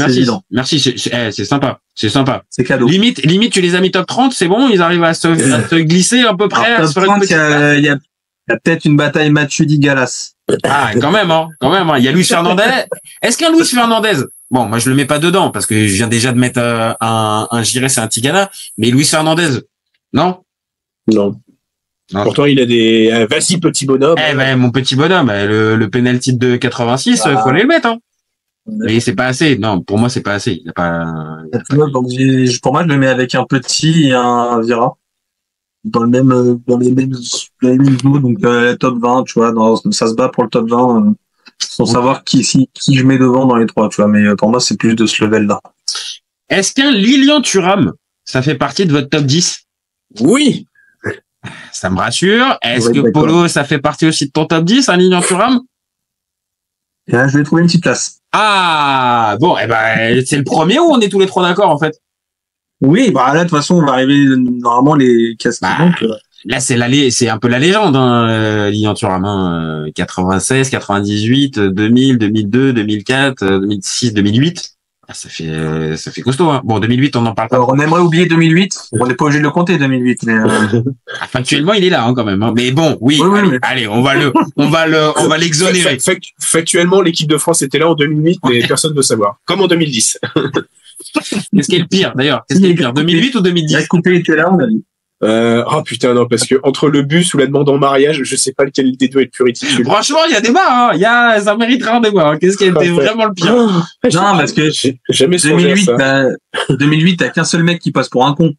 merci, c'est sympa. C'est cadeau. Limite, tu les as mis top 30, c'est bon, ils arrivent à se glisser à peu près. Alors, top 30, il y a peut-être une bataille Matuidi-Galas. Ah, quand même, il y a Luis Fernandez. Est-ce qu'un Luis Fernandez, bon, moi, je le mets pas dedans, parce que je viens déjà de mettre un Giresse et un Tigana, mais Luis Fernandez, non? Non. Pourtant, il a des, vas-y, petit bonhomme. Mon petit bonhomme, le penalty de 86, faut aller le mettre, hein. Mais c'est pas assez. Non, pour moi, c'est pas assez. Il y a pas. Pour moi, je le mets avec un petit et un Vira dans les mêmes eaux, donc top 20, tu vois. Ça se bat pour le top 20, sans savoir qui je mets devant dans les 3, tu vois. Mais pour moi, c'est plus de ce level-là. Est-ce qu'un Lilian Thuram, ça fait partie de votre top 10? Oui. Ça me rassure. Est-ce que Polo, ça fait partie aussi de ton top 10, un Lilian Thuram? Et là, je vais trouver une petite place. Ah, bon, c'est le premier où on est tous les 3 d'accord, en fait? Oui, bah là, de toute façon, on va arriver, normalement, les casques. Là, c'est un peu la légende, hein, Lilian Thuram, 96, 98, 2000, 2002, 2004, 2006, 2008. Ah, ça fait costaud, hein. Bon, 2008, on en parle pas. Alors, on aimerait oublier 2008. On n'est pas obligé de le compter, 2008, mais factuellement, il est là, hein, quand même, hein. Mais bon, oui. Allez, on va l'exonérer. Factuellement, l'équipe de France était là en 2008, mais personne ne veut savoir. Comme en 2010. Qu'est-ce qui est le pire, d'ailleurs? Qu'est-ce qui est le pire? 2008 ou 2010? La Coupé était là, on a dit. Oh putain, non, parce que entre le bus ou la demande en mariage, je sais pas lequel des deux est le plus ridicule. Franchement, il y a débat, hein. Ça mériterait un débat, hein. Qu'est-ce qui a été vraiment le pire? Non, parce que j'ai jamais songé à ça. 2008, t'as qu'un seul mec qui passe pour un con.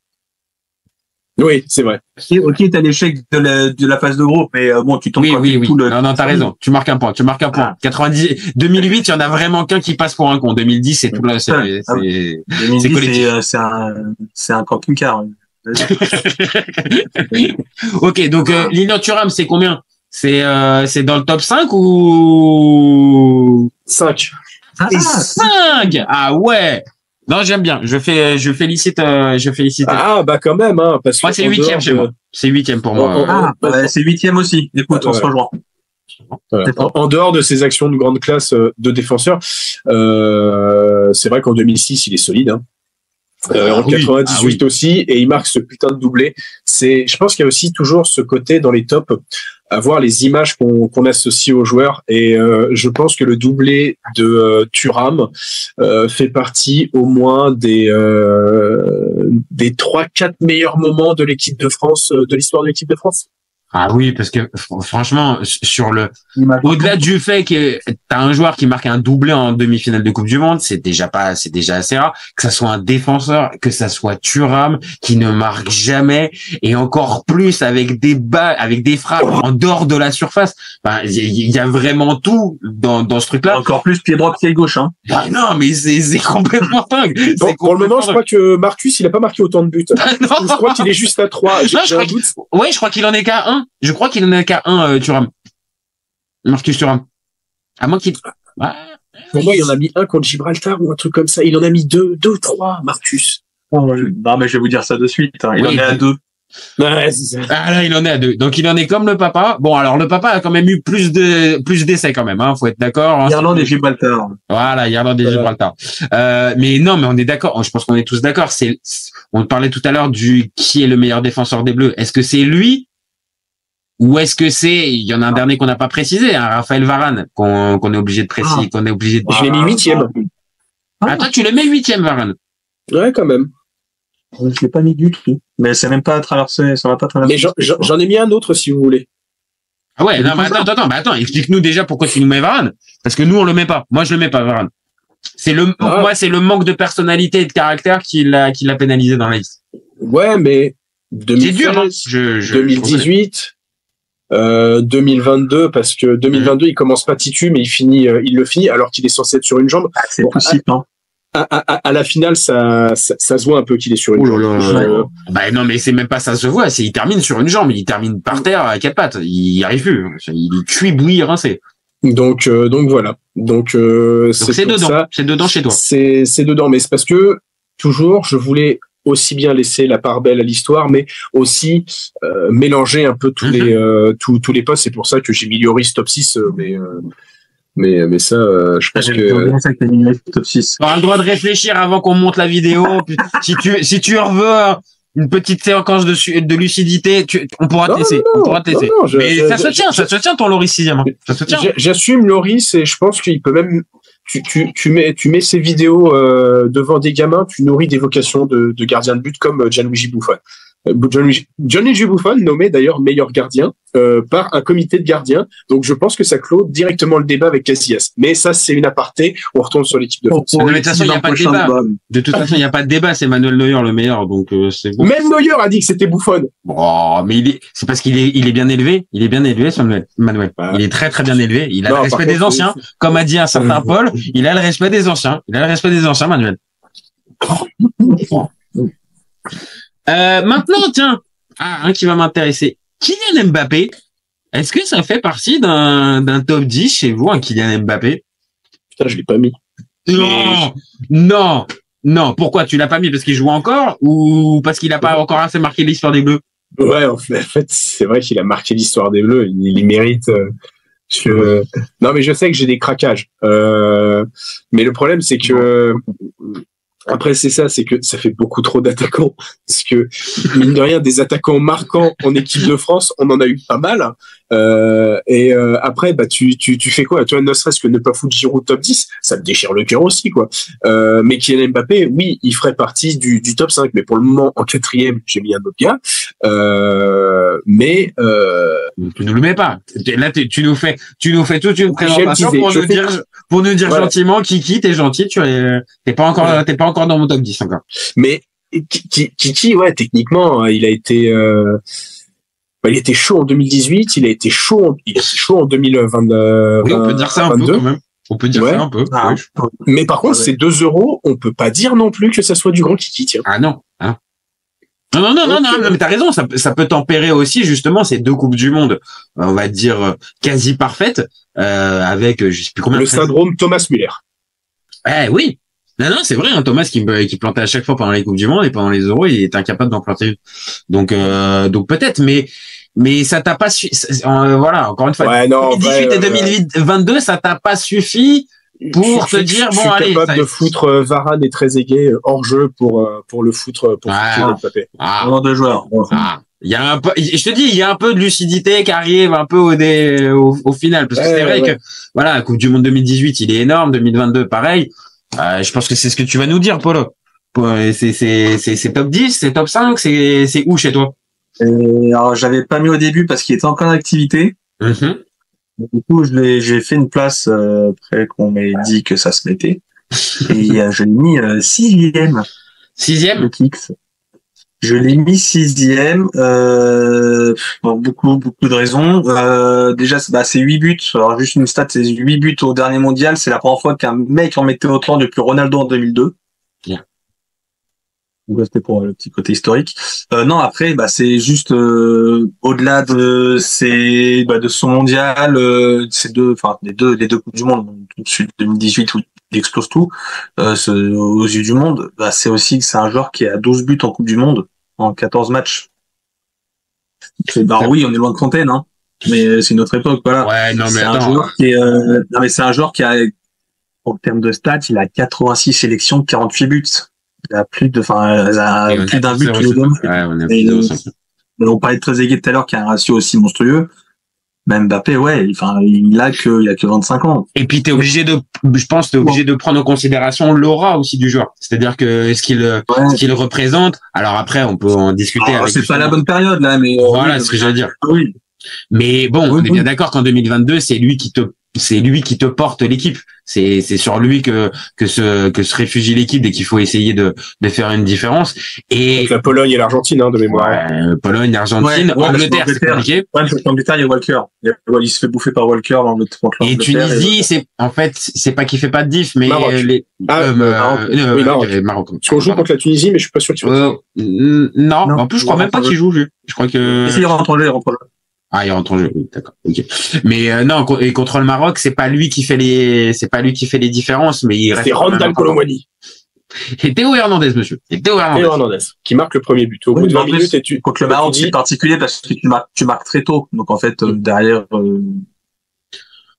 Oui, c'est vrai. Ok, t'as l'échec de la phase de groupe, mais bon, tu tombes Oui. Non, t'as raison. Tu marques un point. 2008, il y en a vraiment qu'un qui passe pour un con. 2010, c'est tout là, c'est 2010, collectif. C'est un camping-car. Ok, donc, Lilian Thuram, c'est combien? C'est dans le top 5 ou? 5. Et 5! Ah ouais! Non, j'aime bien. Je félicite. Ah, bah, quand même, hein, parce que. Moi, c'est 8e chez moi. C'est 8e pour moi. C'est 8e aussi. Écoute, on se rejoint. Voilà. En dehors de ses actions de grande classe de défenseur, c'est vrai qu'en 2006, il est solide, hein. En 98 aussi, et il marque ce putain de doublé. Je pense qu'il y a aussi toujours ce côté dans les tops, à voir les images qu'on associe aux joueurs, et je pense que le doublé de Thuram fait partie au moins des 3-4 meilleurs moments de l'équipe de France, de l'histoire de l'équipe de France. Ah oui, parce que franchement, au-delà du fait que t'as un joueur qui marque un doublé en demi-finale de Coupe du Monde, c'est déjà assez rare. Que ça soit un défenseur, que ça soit Thuram qui ne marque jamais, et encore plus avec des frappes en dehors de la surface. Enfin, il y a vraiment tout dans ce truc-là. Encore plus pied droit, pied gauche, hein. Ah non, mais c'est complètement dingue. Pour le moment, je crois que Marcus, il a pas marqué autant de buts. Je crois qu'il est juste à 3. Je crois qu'il en est qu'à 1. Je crois qu'il en a qu'à 1, Thuram. Marcus Thuram. À moins qu'il... Pour moi, il en a mis un contre Gibraltar ou un truc comme ça. Il en a mis 2, 3, Marcus. Non, mais je vais vous dire ça de suite. Hein. Il en est à 2. Ouais, c'est ça. Ah là, il en est à 2. Donc il en est comme le papa. Bon, alors le papa a quand même eu plus d'essais quand même, hein. Faut être d'accord. Hein. Irlande et Gibraltar. Voilà, Irlande et Gibraltar. Mais non, mais on est d'accord. Je pense qu'on est tous d'accord. On parlait tout à l'heure qui est le meilleur défenseur des Bleus. Est-ce que c'est lui? Ou est-ce que il y en a un dernier qu'on n'a pas précisé, hein, Raphaël Varane, qu'on est obligé de préciser, Je l'ai mis 8e. Ah, toi, tu le mets 8e, Varane. Ouais, quand même. Je l'ai pas mis du tout. Mais c'est même pas traversé, ça va pas traverser. Mais j'en ai mis un autre, si vous voulez. Ah ouais, non, mais attends, explique-nous déjà pourquoi tu nous mets Varane. Parce que nous, on le met pas. Moi, je le mets pas, Varane. Moi, c'est le manque de personnalité et de caractère qui l'a pénalisé dans la liste. Ouais, mais 2016, c'est dur, hein. 2018, 2022, parce que 2022 il commence pas titu, mais il le finit alors qu'il est censé être sur une jambe. C'est possible, hein. À la finale, ça se voit un peu qu'il est sur une jambe. Bah non, mais c'est même pas ça se voit, il termine sur une jambe, il termine par terre à 4 pattes, il y arrive plus, il est cuit, bouilli, rincé. Donc voilà. Donc c'est dedans chez toi. C'est dedans, mais c'est parce que toujours je voulais aussi bien laisser la part belle à l'histoire, mais aussi mélanger un peu tous les postes. C'est pour ça que j'ai mis Lloris top 6, mais ça, je pense que... top 6. Tu auras le droit de réfléchir avant qu'on monte la vidéo. Si tu en veux une petite séquence de lucidité, on pourra te laisser. Mais ça se tient ton Lloris 6e. Hein. Ça se tient. J'assume Lloris, et je pense qu'il peut même... Tu mets ces vidéos devant des gamins, tu nourris des vocations de gardien de but comme Gianluigi Buffon. Gianluigi Buffon, nommé d'ailleurs meilleur gardien par un comité de gardiens. Donc je pense que ça clôt directement le débat avec Casillas. Mais ça, c'est une aparté. On retourne sur l'équipe de France. De toute façon, il n'y a pas de débat. De toute façon, il n'y a pas de débat. C'est Manuel Neuer le meilleur. Donc c'est bon. Même Neuer a dit que c'était Buffon. Oh, mais c'est parce qu'il est bien élevé. Il est bien élevé, Manuel. Il est très très bien élevé. Il a le respect des anciens, comme a dit un certain Paul. Il a le respect des anciens. Manuel. Maintenant, tiens, un qui va m'intéresser. Kylian Mbappé, est-ce que ça fait partie d'un top 10 chez vous, un Kylian Mbappé? Putain, je l'ai pas mis. Non. Pourquoi tu l'as pas mis? Parce qu'il joue encore ou parce qu'il a pas encore assez marqué l'histoire des Bleus? Ouais, en fait, c'est vrai qu'il a marqué l'histoire des Bleus. Il mérite. Non, mais je sais que j'ai des craquages. Mais le problème, c'est que après, c'est que ça fait beaucoup trop d'attaquants. Parce que, mine de rien, des attaquants marquants en équipe de France, on en a eu pas mal. Après, bah, tu fais quoi? Toi, ne serait-ce que ne pas foutre Giroud top 10, ça me déchire le cœur aussi, quoi. Mais Kylian Mbappé, oui, il ferait partie du top 5, mais pour le moment, en 4e, j'ai mis un autre gars. Tu nous le mets pas. Là, tu nous fais toute une présentation pour nous dire voilà. gentiment, Kiki, t'es gentil, t'es pas encore dans mon top 10 encore. Mais Kiki, ouais, techniquement, il était chaud en 2018, il a été chaud en 2022. Oui, on peut dire ça un peu quand même. On peut dire ça un peu. Ah, oui. Mais par contre, ces 2 €, on peut pas dire non plus que ça soit du grand Kiki, tiens. Ah non. Hein. Non, mais t'as raison, ça peut tempérer aussi justement ces 2 coupes du monde, on va dire quasi parfaites, avec je sais plus combien. Le syndrome Thomas Müller. Oui. Non, c'est vrai, hein, Thomas qui plantait à chaque fois pendant les coupes du monde et pendant les Euros, il est incapable d'en planter une. Donc peut-être, mais ça t'a pas voilà, encore une fois. Ouais, 2018 et 2022, ça t'a pas suffi pour te dire bon allez. Je suis capable de foutre Varane et Trezeguet hors jeu pour le foutre Mbappé. De joueurs. Il y a un peu, je te dis, il y a un peu de lucidité qui arrive un peu au final, parce que c'est vrai que voilà, la Coupe du Monde 2018, il est énorme, 2022 pareil. Je pense que c'est ce que tu vas nous dire, Polo. C'est top 10, c'est top 5, c'est où chez toi? Alors, j'avais pas mis au début parce qu'il était encore en activité. Mm-hmm. Du coup, j'ai fait une place après qu'on m'ait dit que ça se mettait. Et je l'ai mis 6e. 6e? Le Kix. Je l'ai mis 6e. Pour beaucoup de raisons. Déjà, c'est 8 buts. Alors, juste une stat, c'est 8 buts au dernier mondial. C'est la première fois qu'un mec en mettait autant depuis Ronaldo en 2002. Bien. Donc, c'était pour le petit côté historique. Non, après, c'est juste au-delà de son mondial, les deux coupes du monde, celui de 2018 où il explose tout, aux yeux du monde, c'est aussi que c'est un joueur qui est à 12 buts en Coupe du Monde en 14 matchs. Oui, on est loin de Fontaine, hein, mais c'est une autre époque, voilà. Ouais, non, mais c'est attends. Un joueur qui est, c'est un joueur qui a, en termes de stats, il a 86 sélections, 48 buts. Il a plus d'un but tous les deux. On parlait de Trezeguet tout à l'heure qui a un ratio aussi monstrueux. Même Mbappé, il a que 25 ans. Et puis t'es obligé de prendre en considération l'aura aussi du joueur. C'est-à-dire que ce qu'il représente. Alors après, on peut en discuter. C'est pas la bonne période là, mais voilà ce que je veux dire. Oui. Mais bon, on est bien d'accord qu'en 2022, c'est lui qui te porte l'équipe. C'est sur lui que se réfugie l'équipe et qu'il faut essayer de faire une différence. Et donc la Pologne et l'Argentine, de mémoire. Pologne, Argentine, Angleterre, c'est compliqué. Ouais, l'Angleterre, il y a Walker. Il se fait bouffer par Walker dans l'Angleterre. Et Tunisie, c'est pas qu'il fait pas de diff, mais Maroc. Maroc. Parce qu'on joue contre la Tunisie, mais je suis pas sûr qu'il non. En plus, je crois même pas qu'il joue. Je crois que. Il rentre en jeu, il rentre en jeu, oui, d'accord. Ok. Mais non, et contre le Maroc, c'est pas lui qui fait les différences, mais il reste. C'est Randal Colomwani. Et Théo Hernandez, monsieur. Théo Hernandez, qui marque le premier but. Au bout de 20 minutes, contre le Maroc, c'est particulier parce que tu marques très tôt. Donc en fait, derrière.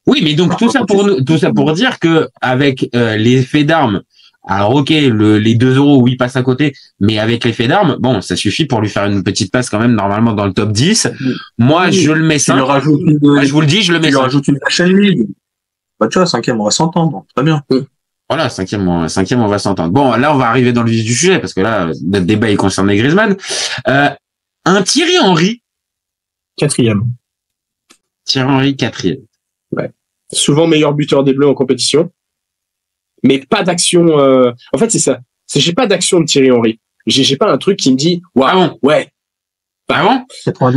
Oui, mais donc tout ça pour dire que avec les faits d'armes. Alors ok, les 2 €, oui, passent à côté, mais avec l'effet d'armes, bon, ça suffit pour lui faire une petite passe quand même normalement dans le top 10. Moi, je le mets 5. Je vous le dis, je le mets 5. Tu rajoutes une chaîne ligue. Tu vois, 5e, on va s'entendre. Très bien. Voilà, 5e, on va s'entendre. Bon, là, on va arriver dans le vif du sujet parce que là, notre débat, il concerne les Griezmann. Un Thierry Henry. 4e. Thierry Henry, 4e. Ouais. Souvent meilleur buteur des Bleus en compétition. Mais pas d'action. En fait, c'est ça. J'ai pas d'action de Thierry Henry. J'ai pas un truc qui me dit waouh, ouais. Ah bon?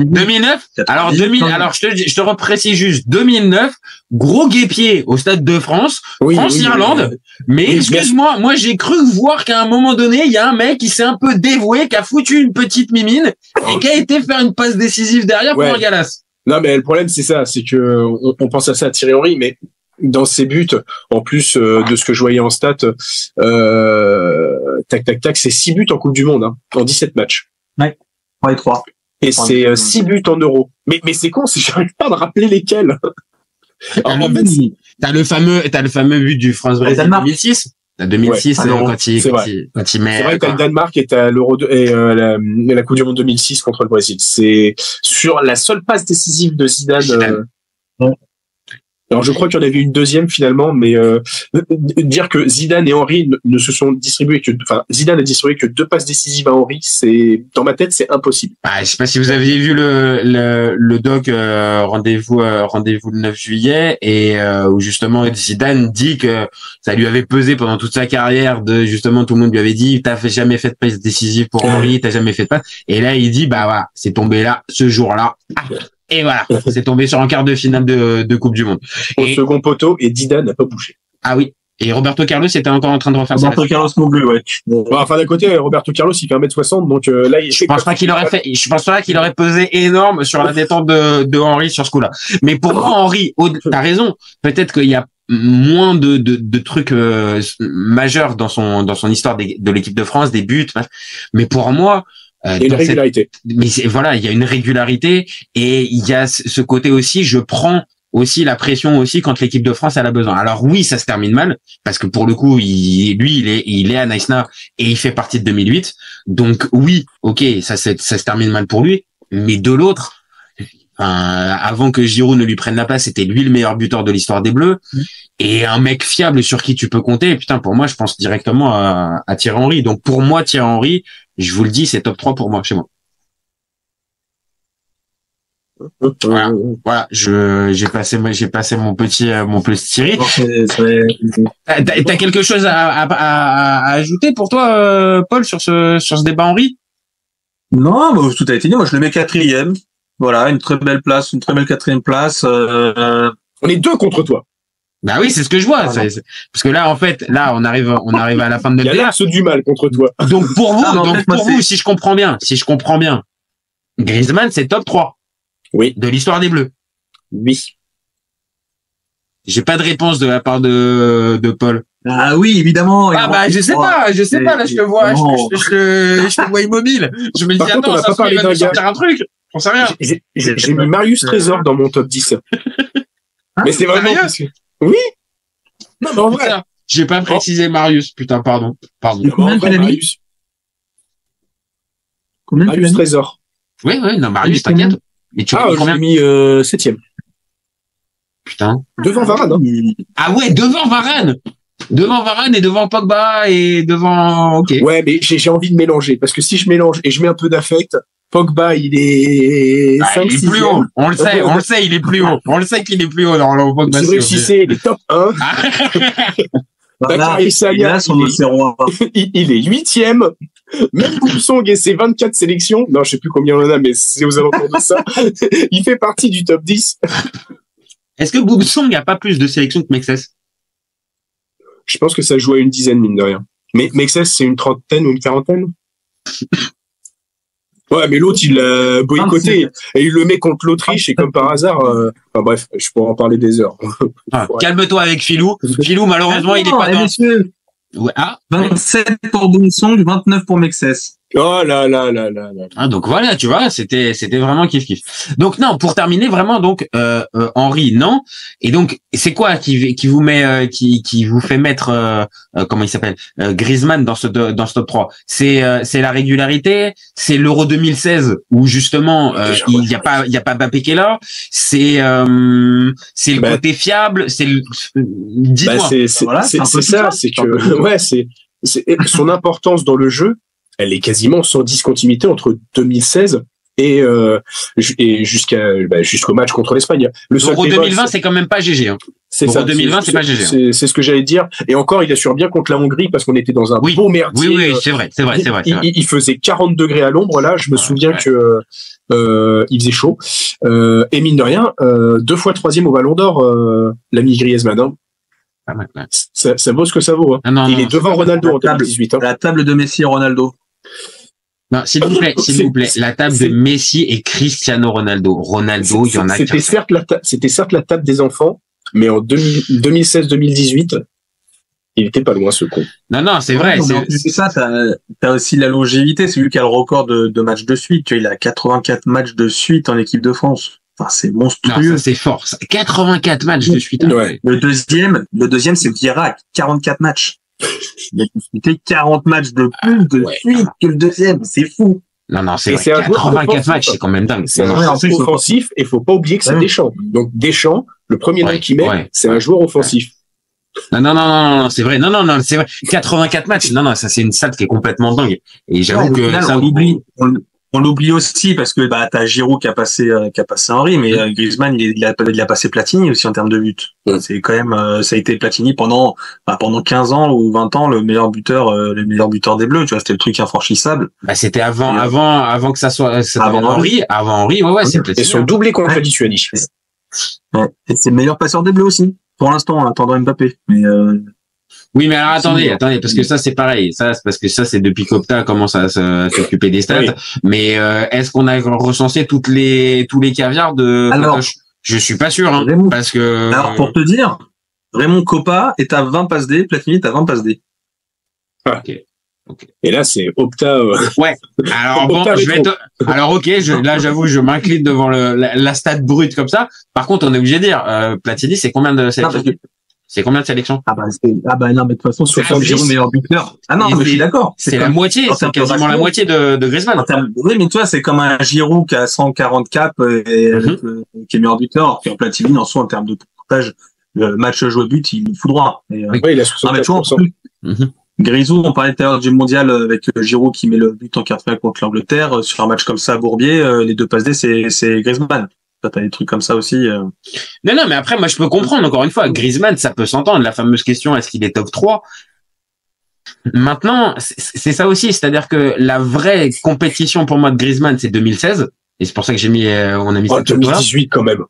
2009? Alors, je te reprécise juste. 2009, gros guépier au Stade de France, France-Irlande. Mais excuse-moi, moi, j'ai cru voir qu'à un moment donné, il y a un mec qui s'est un peu dévoué, qui a foutu une petite mimine et qui a été faire une passe décisive derrière pour un Galas. Non, mais le problème, c'est ça. C'est que on pense à ça à Thierry Henry, mais dans ses buts, en plus de ce que je voyais en stats, tac, c'est 6 buts en Coupe du Monde, en 17 matchs. Ouais, 3. Et c'est 6 buts en Euros. Mais c'est con, j'arrive pas à me rappeler lesquels. T'as le fameux but du France-Brésil 2006. 2006, Ouais. quand il met. C'est vrai que t'as le Danemark et t'as l'Euro et la Coupe du Monde 2006 contre le Brésil. C'est sur la seule passe décisive de Zidane. Alors je crois qu'il y en avait une deuxième finalement, mais dire que Zidane et Henry ne se sont distribués Zidane a distribué que 2 passes décisives à Henry, c'est dans ma tête c'est impossible. Je sais pas si vous aviez vu le doc rendez-vous le 9 juillet et où justement Zidane dit que ça lui avait pesé pendant toute sa carrière de justement tout le monde lui avait dit t'as jamais fait de passe décisive pour Henry, t'as jamais fait de passe et là il dit voilà, c'est tombé là ce jour-là. Et voilà, c'est tombé sur un quart de finale de Coupe du Monde. Au second poteau, et Zidane n'a pas bougé. Ah oui. Et Roberto Carlos était encore en train de refaire ça. Roberto Carlos non plus, ouais. Enfin, d'un côté, Roberto Carlos, il fait 1m60, donc là, je pense pas qu'il aurait pesé énorme sur la détente de Henry sur ce coup-là. Mais pour moi, Henry, t'as raison. Peut-être qu'il y a moins de trucs majeurs dans son histoire de l'équipe de France, des buts. Mais pour moi, il y a une régularité. Mais voilà, il y a une régularité et il y a ce côté aussi, je prends aussi la pression aussi quand l'équipe de France a besoin. Alors oui, ça se termine mal parce que pour le coup, il est à Naïsna et il fait partie de 2008. Donc oui, ok, ça se termine mal pour lui, mais de l'autre, avant que Giroud ne lui prenne la place, c'était lui le meilleur buteur de l'histoire des Bleus et un mec fiable sur qui tu peux compter. Putain, pour moi, je pense directement à Thierry Henry. Donc pour moi, Thierry Henry, je vous le dis, c'est top 3 pour moi, chez moi. Voilà, j'ai passé mon petit Thierry. T'as quelque chose à ajouter pour toi, Paul, sur ce débat Henry? Non, tout a été dit. Moi, je le mets 4e. Voilà, une très belle place, une très belle 4e place. On est 2 contre toi. Bah oui, c'est ce que je vois. Parce que là, en fait, on arrive à la fin de notre débat. Il y a l'axe du mal contre toi. Donc pour vous, si je comprends bien, Griezmann, c'est top 3. Oui. De l'histoire des Bleus. Oui. J'ai pas de réponse de la part de Paul. Ah oui, évidemment. Je sais pas. Là, je le vois, je le vois immobile. Je me dis, attends, ça se va nous sortir un truc. On sait rien. J'ai mis Marius Trésor dans mon top 10. Mais c'est vraiment. Oui. Non, mais en vrai. J'ai pas précisé Marius. Putain, pardon. Combien tu l'as mis? Marius Trésor. Oui, non, Marius, t'inquiète. Et tu je l'ai mis 7e. Putain. Devant Varane. Hein. Ah ouais, devant Varane. Devant Varane et devant Pogba et devant. Ok. Ouais, mais j'ai envie de mélanger parce que si je mélange et je mets un peu d'affect, Pogba il est 5, il est plus haut. On le sait, il est plus haut. On le sait qu'il est plus haut dans le Pogba. C'est vrai, si c'est les top 1. Voilà, il est 8e. Même Boubsong et ses 24 sélections. Non, je sais plus combien on en a, mais c'est aux alentours de ça. Il fait partie du top 10. Est-ce que Boubsong a pas plus de sélections que Mexès? Je pense que ça joue à une dizaine, mine de rien. Mais Mexès, c'est une trentaine ou une quarantaine? Ouais, mais l'autre, il l'a boycotté et il le met contre l'Autriche et comme par hasard, enfin bref, je pourrais en parler des heures. Calme-toi avec Philou. Philou, malheureusement, il est pas dans. Ouais, 27 pour Boumsong, 29 pour Mexès. Oh là. Donc voilà, tu vois, c'était vraiment kiff. Donc non, pour terminer vraiment donc Henry non. Et donc c'est quoi qui vous met qui vous fait mettre comment il s'appelle Griezmann dans ce top 3. C'est la régularité, c'est l'Euro 2016 où justement il y a pas Mbappé qui est là, c'est le côté fiable, c'est le dis-moi. C'est ça, c'est que ouais, c'est son importance dans le jeu. Elle est quasiment sans discontinuité entre 2016 et jusqu'au match contre l'Espagne. L'Euro 2020, c'est quand même pas GG. Hein. L'Euro 2020, c'est pas GG. C'est ce que j'allais dire. Et encore, il assure bien contre la Hongrie parce qu'on était dans un beau merdier. Oui, c'est vrai. Il faisait 40 degrés à l'ombre. Là, je me souviens que il faisait chaud. Et mine de rien, 2 fois 3e au Ballon d'Or, l'ami Griezmann. Hein. Ça vaut ce que ça vaut. Hein. Il est devant Ronaldo en 2018. Hein. La table de Messi et Ronaldo. Non, s'il vous plaît, la table de Messi et Cristiano Ronaldo. Ronaldo, il y en a. C'était certes la table des enfants, mais en 2016-2018, il était pas loin ce con. Non, c'est vrai. C'est ça, t'as aussi la longévité. C'est lui qui a le record de matchs de suite. Tu vois, il a 84 matchs de suite en équipe de France. Enfin, c'est monstrueux. Non, ça, c'est fort. 84 matchs de suite. Ouais. Le deuxième, c'est Vieira, 44 matchs. Il a disputé 40 matchs de plus de suite que le deuxième. C'est fou. Non, c'est Et vrai. c'est un joueur 84 offensif, matchs, c'est quand même dingue. C'est Ouais, un en plus, joueur offensif et faut pas oublier que c'est Ouais. Deschamps. Donc Deschamps, le premier nom qu'il met, c'est un joueur offensif. Non, c'est vrai. Non, c'est vrai. 84 matchs. Non, ça, c'est une stat qui est complètement dingue. Et j'avoue Ouais, au que final, ça, on l'oublie aussi parce que t'as Giroud qui a passé Henry, mais Griezmann il a passé Platini aussi en termes de buts. C'est quand même ça a été Platini pendant 15 ans ou 20 ans le meilleur buteur des Bleus, tu vois, c'était le truc infranchissable. Bah, c'était avant que ça soit avant Henry, ouais, c'est Platini. Et son doublé contre Lituanie. Ouais. Et c'est le meilleur passeur des Bleus aussi pour l'instant en attendant Mbappé. Mais oui, mais alors attendez, parce que ça c'est pareil. Ça, c'est parce que ça c'est depuis qu'Opta commence à s'occuper des stats. Oui. Mais est-ce qu'on a recensé tous les caviars de Fatoche? Je suis pas sûr, hein, parce que. Alors pour te dire, Raymond Coppa est à 20 passes D, Platini est à 20 passes D. Ah. Ok. Et là c'est Opta. Ouais. Alors bon, Opta alors ok, là j'avoue, je m'incline devant la stat brute comme ça. Par contre, on est obligé de dire, Platini, c'est combien de sélections? C'est combien de sélections? Non, mais de toute façon, c'est Giroud meilleur buteur. Ah non, mais je suis d'accord. C'est la moitié, c'est quasiment la moitié de Griezmann. Oui, mais toi, c'est comme un Giroud qui a 140 caps et qui est meilleur buteur, alors qu'un Platini, en soi, en termes de pourcentage, le match joué but, il fout droit. Oui, il a 64%. Grisou, on parlait tout à l'heure du mondial avec Giroud qui met le but en quart de finale contre l'Angleterre. Sur un match comme ça à Bourbier, les deux passes D, c'est Griezmann. T'as des trucs comme ça aussi. Non, mais après, moi, je peux comprendre, encore une fois, Griezmann, ça peut s'entendre. La fameuse question, est-ce qu'il est top 3? Maintenant, c'est ça aussi. C'est-à-dire que la vraie compétition pour moi de Griezmann, c'est 2016. Et c'est pour ça que on a mis ça 2018 quand même.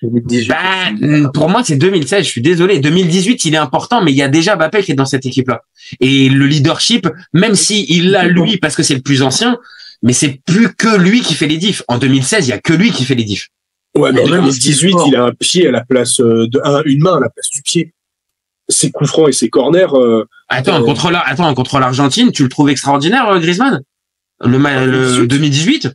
2018. Bah, pour moi, c'est 2016. Je suis désolé. 2018, il est important, mais il y a déjà Mbappé qui est dans cette équipe-là. Et le leadership, même si il l'a lui, parce que c'est le plus ancien, mais c'est plus que lui qui fait les diffs. En 2016, il y a que lui qui fait les diffs. Ouais, mais en 2018, il a un pied à la place une main à la place du pied. Ses coups francs et ses corners. Contre l'Argentine, tu le trouves extraordinaire, Griezmann? Le 2018?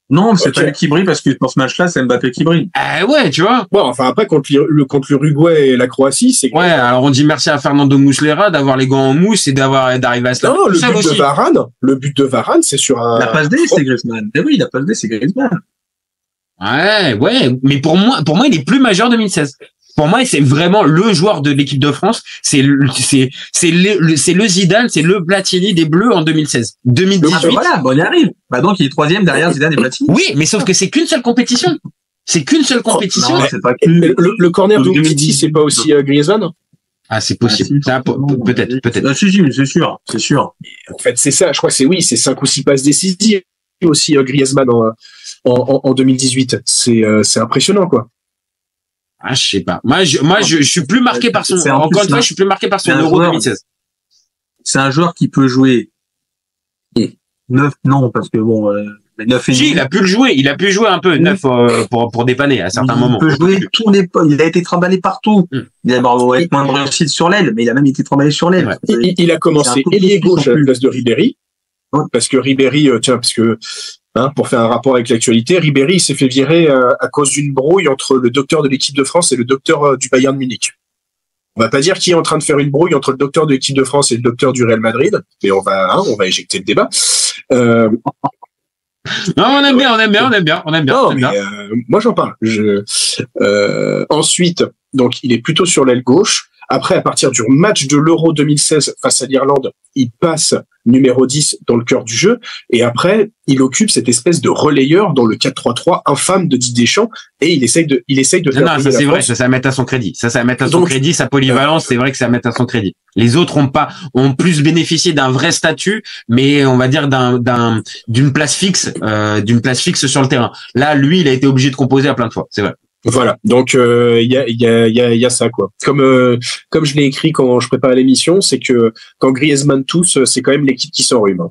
Non, c'est pas lui qui brille parce que pour ce match-là, c'est Mbappé qui brille. Ah ouais, tu vois. Bon, enfin après contre l'Uruguay et la Croatie, c'est. Ouais, alors on dit merci à Fernando Muslera d'avoir les gants en mousse et d'arriver à se. Non, le but de Varane, c'est sur un. La passe D, c'est Griezmann. Eh oui, la passe D, c'est Griezmann. Ouais, mais pour moi, il est plus majeur 2016. Pour moi, c'est vraiment le joueur de l'équipe de France. C'est le Zidane, c'est le Platini des Bleus en 2016. 2018. Voilà, bon, il arrive. Bah donc, il est troisième derrière Zidane et Platini. Oui, mais sauf que c'est qu'une seule compétition. C'est qu'une seule compétition. Non, c'est pas le corner de Umtiti, c'est pas aussi Griezmann? Ah, c'est possible. Peut-être. C'est sûr. En fait, c'est ça. Je crois que c'est 5 ou 6 passes décisives aussi Griezmann en 2018. C'est impressionnant, quoi. Ah, je sais pas. Moi, je suis plus marqué par son, encore une fois, je suis plus marqué par son Euro 2016. C'est un joueur qui peut jouer 9, non, parce que bon, 9 et si, il a pu jouer un peu 9 pour dépanner à certains moments. Il peut jouer tous les postes. Il a été trimballé partout. Il a avec moins de réussite sur l'aile, mais il a même été trimballé sur l'aile. Ouais. Il a commencé ailier gauche à la place de Ribéry. Parce que Ribéry, pour faire un rapport avec l'actualité, Ribéry s'est fait virer à cause d'une brouille entre le docteur de l'équipe de France et le docteur du Bayern Munich. On va pas dire qui est en train de faire une brouille entre le docteur de l'équipe de France et le docteur du Real Madrid, mais on va éjecter le débat. Non, on aime bien. Non, mais moi j'en parle. Ensuite, donc il est plutôt sur l'aile gauche. Après, à partir du match de l'Euro 2016 face à l'Irlande, il passe numéro 10 dans le cœur du jeu. Et après, il occupe cette espèce de relayeur dans le 4-3-3 infâme de Didier Deschamps. Et il essaye de faire. Non, ça c'est vrai, ça met à son crédit. Ça met à son crédit, sa polyvalence, c'est vrai que ça met à son crédit. Les autres ont plus bénéficié d'un vrai statut, mais on va dire d'une place fixe sur le terrain. Là, lui, il a été obligé de composer à plein de fois. C'est vrai. Voilà, donc il y a ça, quoi. Comme je l'ai écrit quand je préparais l'émission, c'est que quand Griezmann tousse, c'est quand même l'équipe qui s'enrhume.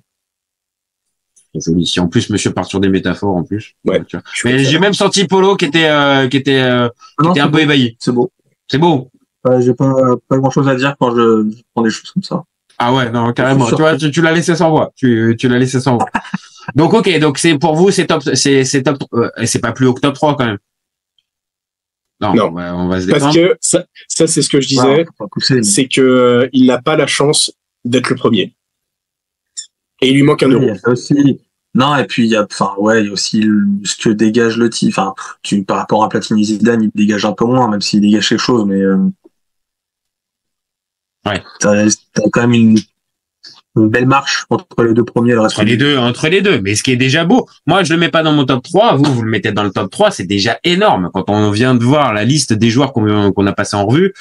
Joli. Si en plus monsieur part sur des métaphores en plus. Ouais. Mais j'ai même senti Polo qui était un peu ébahi. C'est beau. C'est beau. J'ai pas grand chose à dire quand je prends des choses comme ça. Ah ouais, non, carrément. Tu vois, tu l'as laissé sans voix. Tu l'as laissé sans voix. Donc ok, donc c'est pour vous c'est top, c'est top, c'est pas plus haut que top 3 quand même. Non, Non. on va se Parce détendre. que ça c'est ce que je disais, c'est que il n'a pas la chance d'être le premier. Et il lui manque un euro. Il y a ça aussi. Non, et puis il y a aussi ce que dégage le titre. Enfin, par rapport à Platini Zidane, il dégage un peu moins, même s'il dégage quelque chose, mais ouais. T'as quand même une belle marche entre les deux premiers. Entre les deux. Mais ce qui est déjà beau. Moi, je le mets pas dans mon top 3. Vous le mettez dans le top 3. C'est déjà énorme. Quand on vient de voir la liste des joueurs qu'on a passé en revue,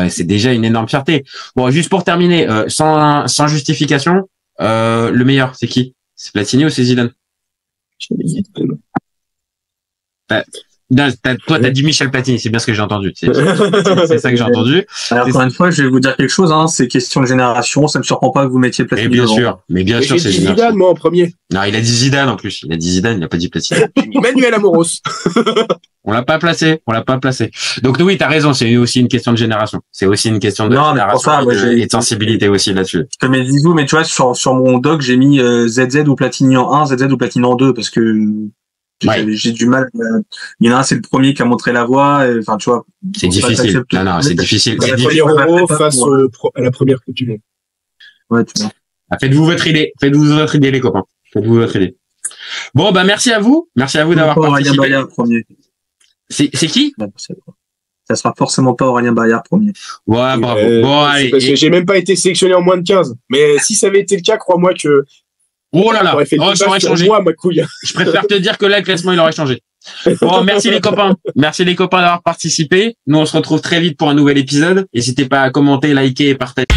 c'est déjà une énorme fierté. Bon, juste pour terminer, sans justification, le meilleur, c'est qui? C'est Platini ou c'est Zidane? Toi, t'as dit Michel Platini, c'est bien ce que j'ai entendu. C'est ça que j'ai entendu. Alors, encore une fois, je vais vous dire quelque chose, hein, c'est question de génération, ça me surprend pas que vous mettiez Platini. Mais bien sûr, c'est Zidane. Zidane, moi, en premier. Non, il a dit Zidane, en plus. Il a dit Zidane, il a pas dit Platini. Manuel Amoros. On l'a pas placé. Donc, oui, t'as raison, c'est aussi une question de génération. C'est aussi une question de génération et de sensibilité aussi là-dessus. Je te mets Zizou, mais tu vois, sur mon doc, j'ai mis ZZ ou Platini en 1, ZZ ou Platini en 2, parce que j'ai du mal. Il y en a un, c'est le premier qui a montré la voie. Enfin, tu vois. C'est difficile. Non, c'est difficile. La première euro face à la première Coupe du Monde. Ouais, tu vois. Faites-vous votre idée. Les copains. Faites-vous votre idée. Bon, bah, merci à vous. Merci à vous d'avoir participé. Aurélien Bayard, premier. C'est qui? Ça sera forcément pas Aurélien Bayard, premier. Ouais, bravo. Bon, allez. Parce que j'ai même pas été sélectionné en moins de 15. Mais si ça avait été le cas, crois-moi que. Oh là là, ça aurait changé. Moi, ma couille. Je préfère te dire que là, le classement, il aurait changé. Bon, merci les copains. Merci les copains d'avoir participé. Nous, on se retrouve très vite pour un nouvel épisode. N'hésitez pas à commenter, liker et partager.